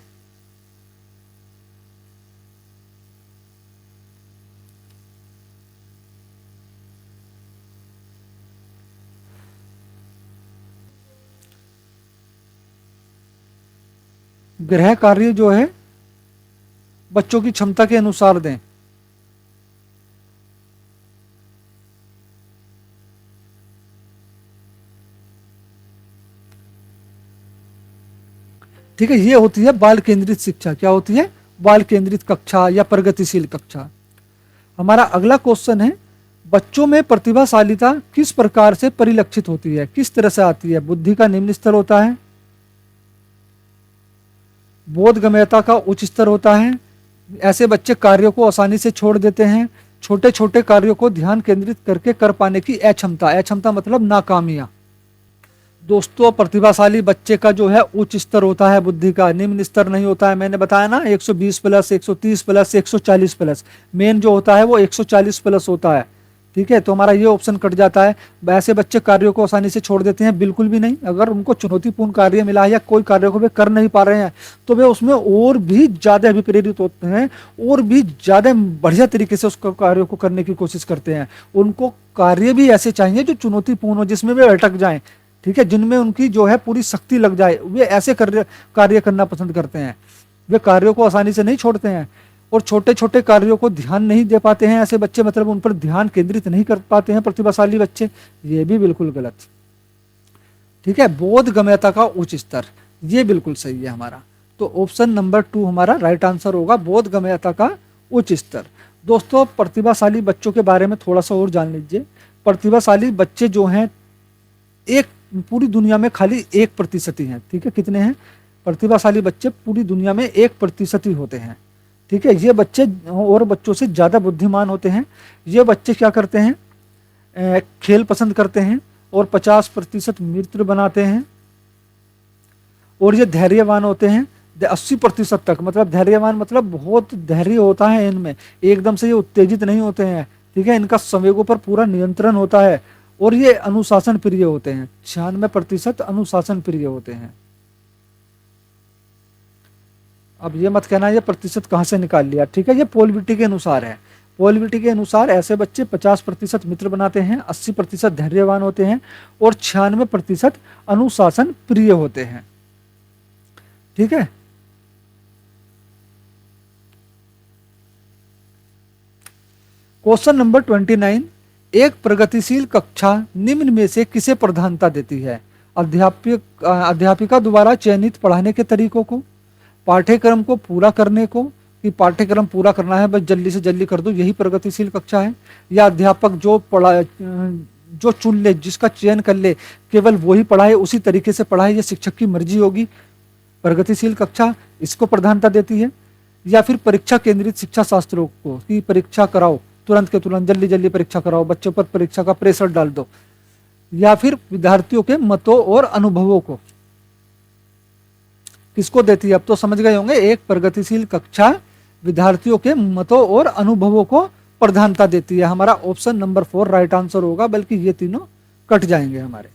गृह कार्य जो है बच्चों की क्षमता के अनुसार दें। ठीक है, ये होती है बाल केंद्रित शिक्षा। क्या होती है? बाल केंद्रित कक्षा या प्रगतिशील कक्षा। हमारा अगला क्वेश्चन है, बच्चों में प्रतिभाशालीता किस प्रकार से परिलक्षित होती है, किस तरह से आती है? बुद्धि का निम्न स्तर होता है, बोधगम्यता का उच्च स्तर होता है, ऐसे बच्चे कार्यों को आसानी से छोड़ देते हैं, छोटे छोटे कार्यों को ध्यान केंद्रित करके कर पाने की अक्षमता, अक्षमता मतलब नाकामियां। दोस्तों प्रतिभाशाली बच्चे का जो है उच्च स्तर होता है बुद्धि का, निम्न स्तर नहीं होता है। मैंने बताया ना 120 प्लस, 130 प्लस, 140 प्लस, मेन जो होता है वो 140 प्लस होता है। ठीक है, तो हमारा ये ऑप्शन कट जाता है। ऐसे बच्चे कार्यों को आसानी से छोड़ देते हैं, बिल्कुल भी नहीं। अगर उनको चुनौतीपूर्ण कार्य मिला है या कोई कार्य को वे कर नहीं पा रहे हैं तो वे उसमें और भी ज्यादा अभिप्रेरित होते हैं और भी ज्यादा बढ़िया तरीके से उस कार्य को करने की कोशिश करते हैं। उनको कार्य भी ऐसे चाहिए जो चुनौतीपूर्ण हो, जिसमें वे अटक जाएं, ठीक है, जिनमें उनकी जो है पूरी शक्ति लग जाए। वे ऐसे कार्य करना पसंद करते हैं, वे कार्यों को आसानी से नहीं छोड़ते हैं। और छोटे छोटे कार्यों को ध्यान नहीं दे पाते हैं ऐसे बच्चे, मतलब उन पर ध्यान केंद्रित नहीं कर पाते हैं प्रतिभाशाली बच्चे, ये भी बिल्कुल गलत। ठीक है, बोधगम्यता का उच्च स्तर, ये बिल्कुल सही है हमारा। तो ऑप्शन नंबर 2 हमारा राइट आंसर होगा, बोधगम्यता का उच्च स्तर। दोस्तों प्रतिभाशाली बच्चों के बारे में थोड़ा सा और जान लीजिए। प्रतिभाशाली बच्चे जो हैं एक पूरी दुनिया में खाली 1% ही हैं। ठीक है, कितने हैं? प्रतिभाशाली बच्चे पूरी दुनिया में 1% ही होते हैं। ठीक है, ये बच्चे और बच्चों से ज्यादा बुद्धिमान होते हैं। ये बच्चे क्या करते हैं? खेल पसंद करते हैं और 50% मित्र बनाते हैं। और ये धैर्यवान होते हैं 80% तक, मतलब धैर्यवान मतलब बहुत धैर्य होता है इनमें, एकदम से ये उत्तेजित नहीं होते हैं। ठीक है, इनका संवेगों पर पूरा नियंत्रण होता है और ये अनुशासन प्रिय होते हैं। 96% अनुशासन प्रिय होते हैं। अब ये मत कहना ये प्रतिशत कहाँ से निकाल लिया, ठीक है, ये पोलबिटी के अनुसार है। पोलबिटी के अनुसार ऐसे बच्चे 50% मित्र बनाते हैं, 80% धैर्यवान होते हैं और 96% अनुशासन प्रिय होते हैं। ठीक है, क्वेश्चन नंबर 29, एक प्रगतिशील कक्षा निम्न में से किसे प्रधानता देती है? अध्यापिका द्वारा चयनित पढ़ाने के तरीकों को, पाठ्यक्रम को पूरा करने को, कि पाठ्यक्रम पूरा करना है बस जल्दी से जल्दी कर दो, यही प्रगतिशील कक्षा है, या अध्यापक जो चुन ले, जिसका चयन कर ले, केवल वही पढ़ाए, उसी तरीके से पढ़ाए, ये शिक्षक की मर्जी होगी, प्रगतिशील कक्षा इसको प्रधानता देती है। या फिर परीक्षा केंद्रित शिक्षा शास्त्रों को, कि परीक्षा कराओ, तुरंत के तुरंत जल्दी जल्दी परीक्षा कराओ, बच्चों पर परीक्षा का प्रेशर डाल दो। या फिर विद्यार्थियों के मतों और अनुभवों को किसको देती है? अब तो समझ गए होंगे, एक प्रगतिशील कक्षा विद्यार्थियों के मतों और अनुभवों को प्रधानता देती है। हमारा ऑप्शन नंबर 4 राइट आंसर होगा, बल्कि ये तीनों कट जाएंगे हमारे।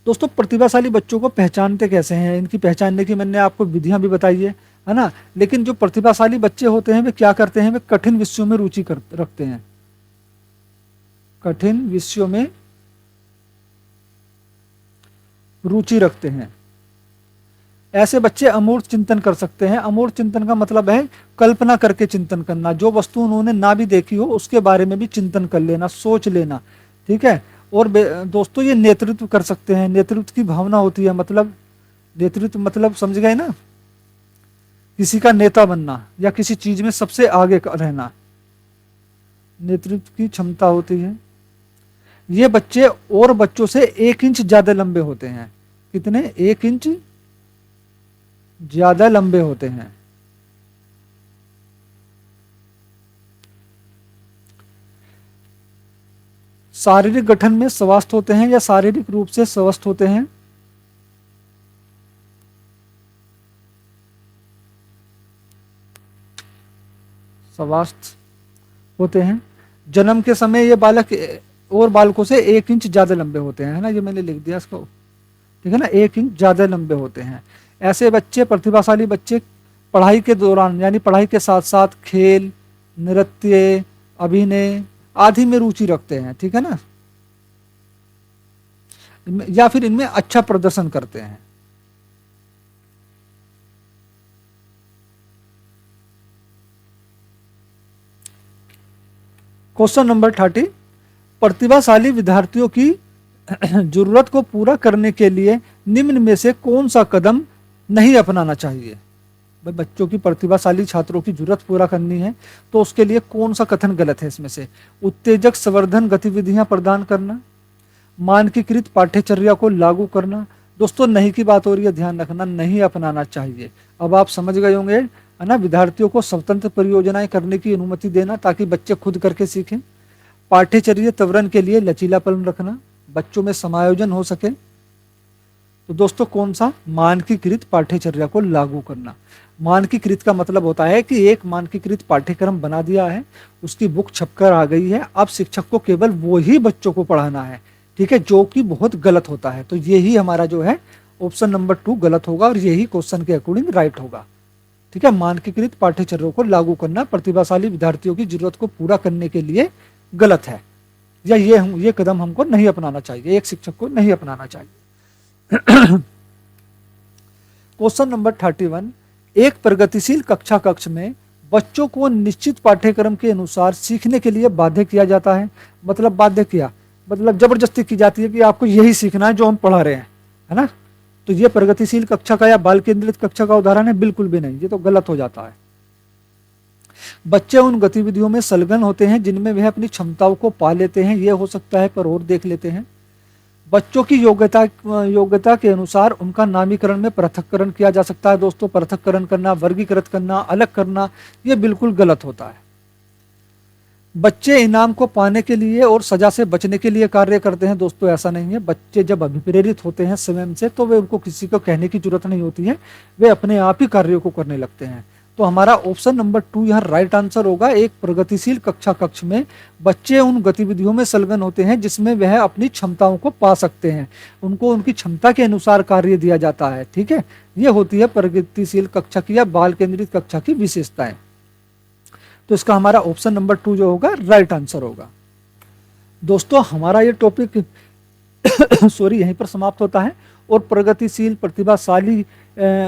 दोस्तों, प्रतिभाशाली बच्चों को पहचानते कैसे हैं? इनकी पहचानने की मैंने आपको विधियां भी बताई है ना। लेकिन जो प्रतिभाशाली बच्चे होते हैं वे क्या करते हैं? वे कठिन विषयों में रुचि रखते हैं, कठिन विषयों में रुचि रखते हैं। ऐसे बच्चे अमूर्त चिंतन कर सकते हैं। अमूर्त चिंतन का मतलब है कल्पना करके चिंतन करना, जो वस्तु उन्होंने ना भी देखी हो उसके बारे में भी चिंतन कर लेना, सोच लेना। ठीक है, और दोस्तों ये नेतृत्व कर सकते हैं। नेतृत्व की भावना होती है, मतलब नेतृत्व मतलब समझ गए ना, किसी का नेता बनना या किसी चीज में सबसे आगे रहना, नेतृत्व की क्षमता होती है। ये बच्चे और बच्चों से 1 इंच ज्यादा लंबे होते हैं। कितने? 1 इंच ज्यादा लंबे होते हैं। शारीरिक गठन में स्वस्थ होते हैं या शारीरिक रूप से स्वस्थ होते हैं? स्वस्थ होते हैं। जन्म के समय ये बालक और बालकों से 1 इंच ज्यादा लंबे होते हैं, है ना, ये मैंने लिख दिया इसको, ठीक है ना, 1 इंच ज्यादा लंबे होते हैं। ऐसे बच्चे, प्रतिभाशाली बच्चे, पढ़ाई के दौरान यानी पढ़ाई के साथ साथ खेल, नृत्य, अभिनय आदि में रुचि रखते हैं। ठीक है ना, या फिर इनमें अच्छा प्रदर्शन करते हैं। क्वेश्चन नंबर 30, प्रतिभाशाली विद्यार्थियों की जरूरत को पूरा करने के लिए निम्न में से कौन सा कदम नहीं अपनाना चाहिए? बच्चों की, प्रतिभाशाली छात्रों की जरूरत पूरा करनी है तो उसके लिए कौन सा कथन गलत है इसमें से? उत्तेजक संवर्धन गतिविधियां प्रदान करना, मानकीकृत पाठ्यचर्या को लागू करना। दोस्तों नहीं की बात हो रही है, ध्यान रखना, नहीं अपनाना चाहिए। अब आप समझ गए होंगे, है ना। विद्यार्थियों को स्वतंत्र परियोजनाएं करने की अनुमति देना ताकि बच्चे खुद करके सीखें। पाठ्यचर्या त्वरण के लिए लचीलापन रखना, बच्चों में समायोजन हो सके। तो दोस्तों कौन सा? मानकीकृत पाठ्यचर्या को लागू करना। मानकीकृत का मतलब होता है कि एक मानकीकृत पाठ्यक्रम बना दिया है, उसकी बुक छपकर आ गई है, अब शिक्षक को केवल वो ही बच्चों को पढ़ाना है। ठीक है, जो कि बहुत गलत होता है। तो यही हमारा जो है ऑप्शन नंबर 2 गलत होगा और यही क्वेश्चन के अकॉर्डिंग राइट होगा। ठीक है, मानकीकृत पाठ्यचर्या को लागू करना प्रतिभाशाली विद्यार्थियों की जरूरत को पूरा करने के लिए गलत है, या ये कदम हमको नहीं अपनाना चाहिए, एक शिक्षक को नहीं अपनाना चाहिए। क्वेश्चन नंबर 31, एक प्रगतिशील कक्षा कक्ष में बच्चों को निश्चित पाठ्यक्रम के अनुसार सीखने के लिए बाध्य किया जाता है। मतलब बाध्य किया मतलब जबरदस्ती की जाती है कि आपको यही सीखना है जो हम पढ़ा रहे हैं, है ना। तो ये प्रगतिशील कक्षा का या बाल केंद्रित कक्षा का उदाहरण है? बिल्कुल भी नहीं, ये तो गलत हो जाता है। बच्चे उन गतिविधियों में संलग्न होते हैं जिनमें वह अपनी क्षमताओं को पा लेते हैं, ये हो सकता है पर और देख लेते हैं। बच्चों की योग्यता के अनुसार उनका नामीकरण में पृथक्करण किया जा सकता है। दोस्तों पृथक्करण करना, वर्गीकृत करना, अलग करना, ये बिल्कुल गलत होता है। बच्चे इनाम को पाने के लिए और सजा से बचने के लिए कार्य करते हैं। दोस्तों ऐसा नहीं है, बच्चे जब अभिप्रेरित होते हैं स्वयं से तो वे उनको किसी को कहने की जरूरत नहीं होती है, वे अपने आप ही कार्यों को करने लगते हैं। तो हमारा ऑप्शन नंबर 2 यहाँ राइट आंसर होगा। एक प्रगतिशील कक्षा कक्ष में बच्चे उन गतिविधियों में संलग्न होते हैं जिसमें वह अपनी क्षमताओं को पा सकते हैं, उनको उनकी क्षमता के अनुसार कार्य दिया जाता है। ठीक है, ये होती है प्रगतिशील कक्षा की या बाल केंद्रित कक्षा की विशेषताएं। तो इसका हमारा ऑप्शन नंबर 2 जो होगा राइट आंसर होगा। दोस्तों हमारा ये टॉपिक सॉरी यहीं पर समाप्त होता है। और प्रगतिशील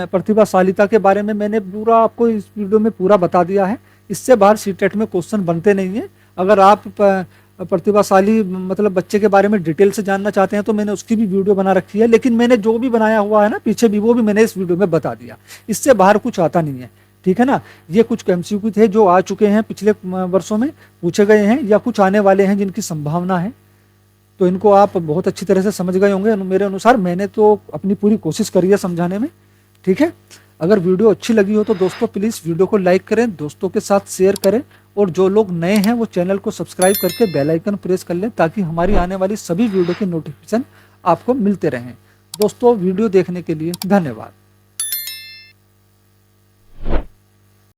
प्रतिभाशालिता के बारे में मैंने पूरा आपको इस वीडियो में पूरा बता दिया है। इससे बाहर सीटेट में क्वेश्चन बनते नहीं है। अगर आप प्रतिभाशाली मतलब बच्चे के बारे में डिटेल से जानना चाहते हैं तो मैंने उसकी भी वीडियो बना रखी है, लेकिन मैंने जो भी बनाया हुआ है ना पीछे भी, वो भी मैंने इस वीडियो में बता दिया। इससे बाहर कुछ आता नहीं है। ठीक है ना, ये कुछ एमसीक्यू थे जो आ चुके हैं, पिछले वर्षों में पूछे गए हैं या कुछ आने वाले हैं जिनकी संभावना है। तो इनको आप बहुत अच्छी तरह से समझ गए होंगे मेरे अनुसार। मैंने तो अपनी पूरी कोशिश करी है समझाने में। ठीक है, अगर वीडियो अच्छी लगी हो तो दोस्तों प्लीज़ वीडियो को लाइक करें, दोस्तों के साथ शेयर करें, और जो लोग नए हैं वो चैनल को सब्सक्राइब करके बेल आइकन प्रेस कर लें ताकि हमारी आने वाली सभी वीडियो के नोटिफिकेशन आपको मिलते रहें। दोस्तों वीडियो देखने के लिए धन्यवाद।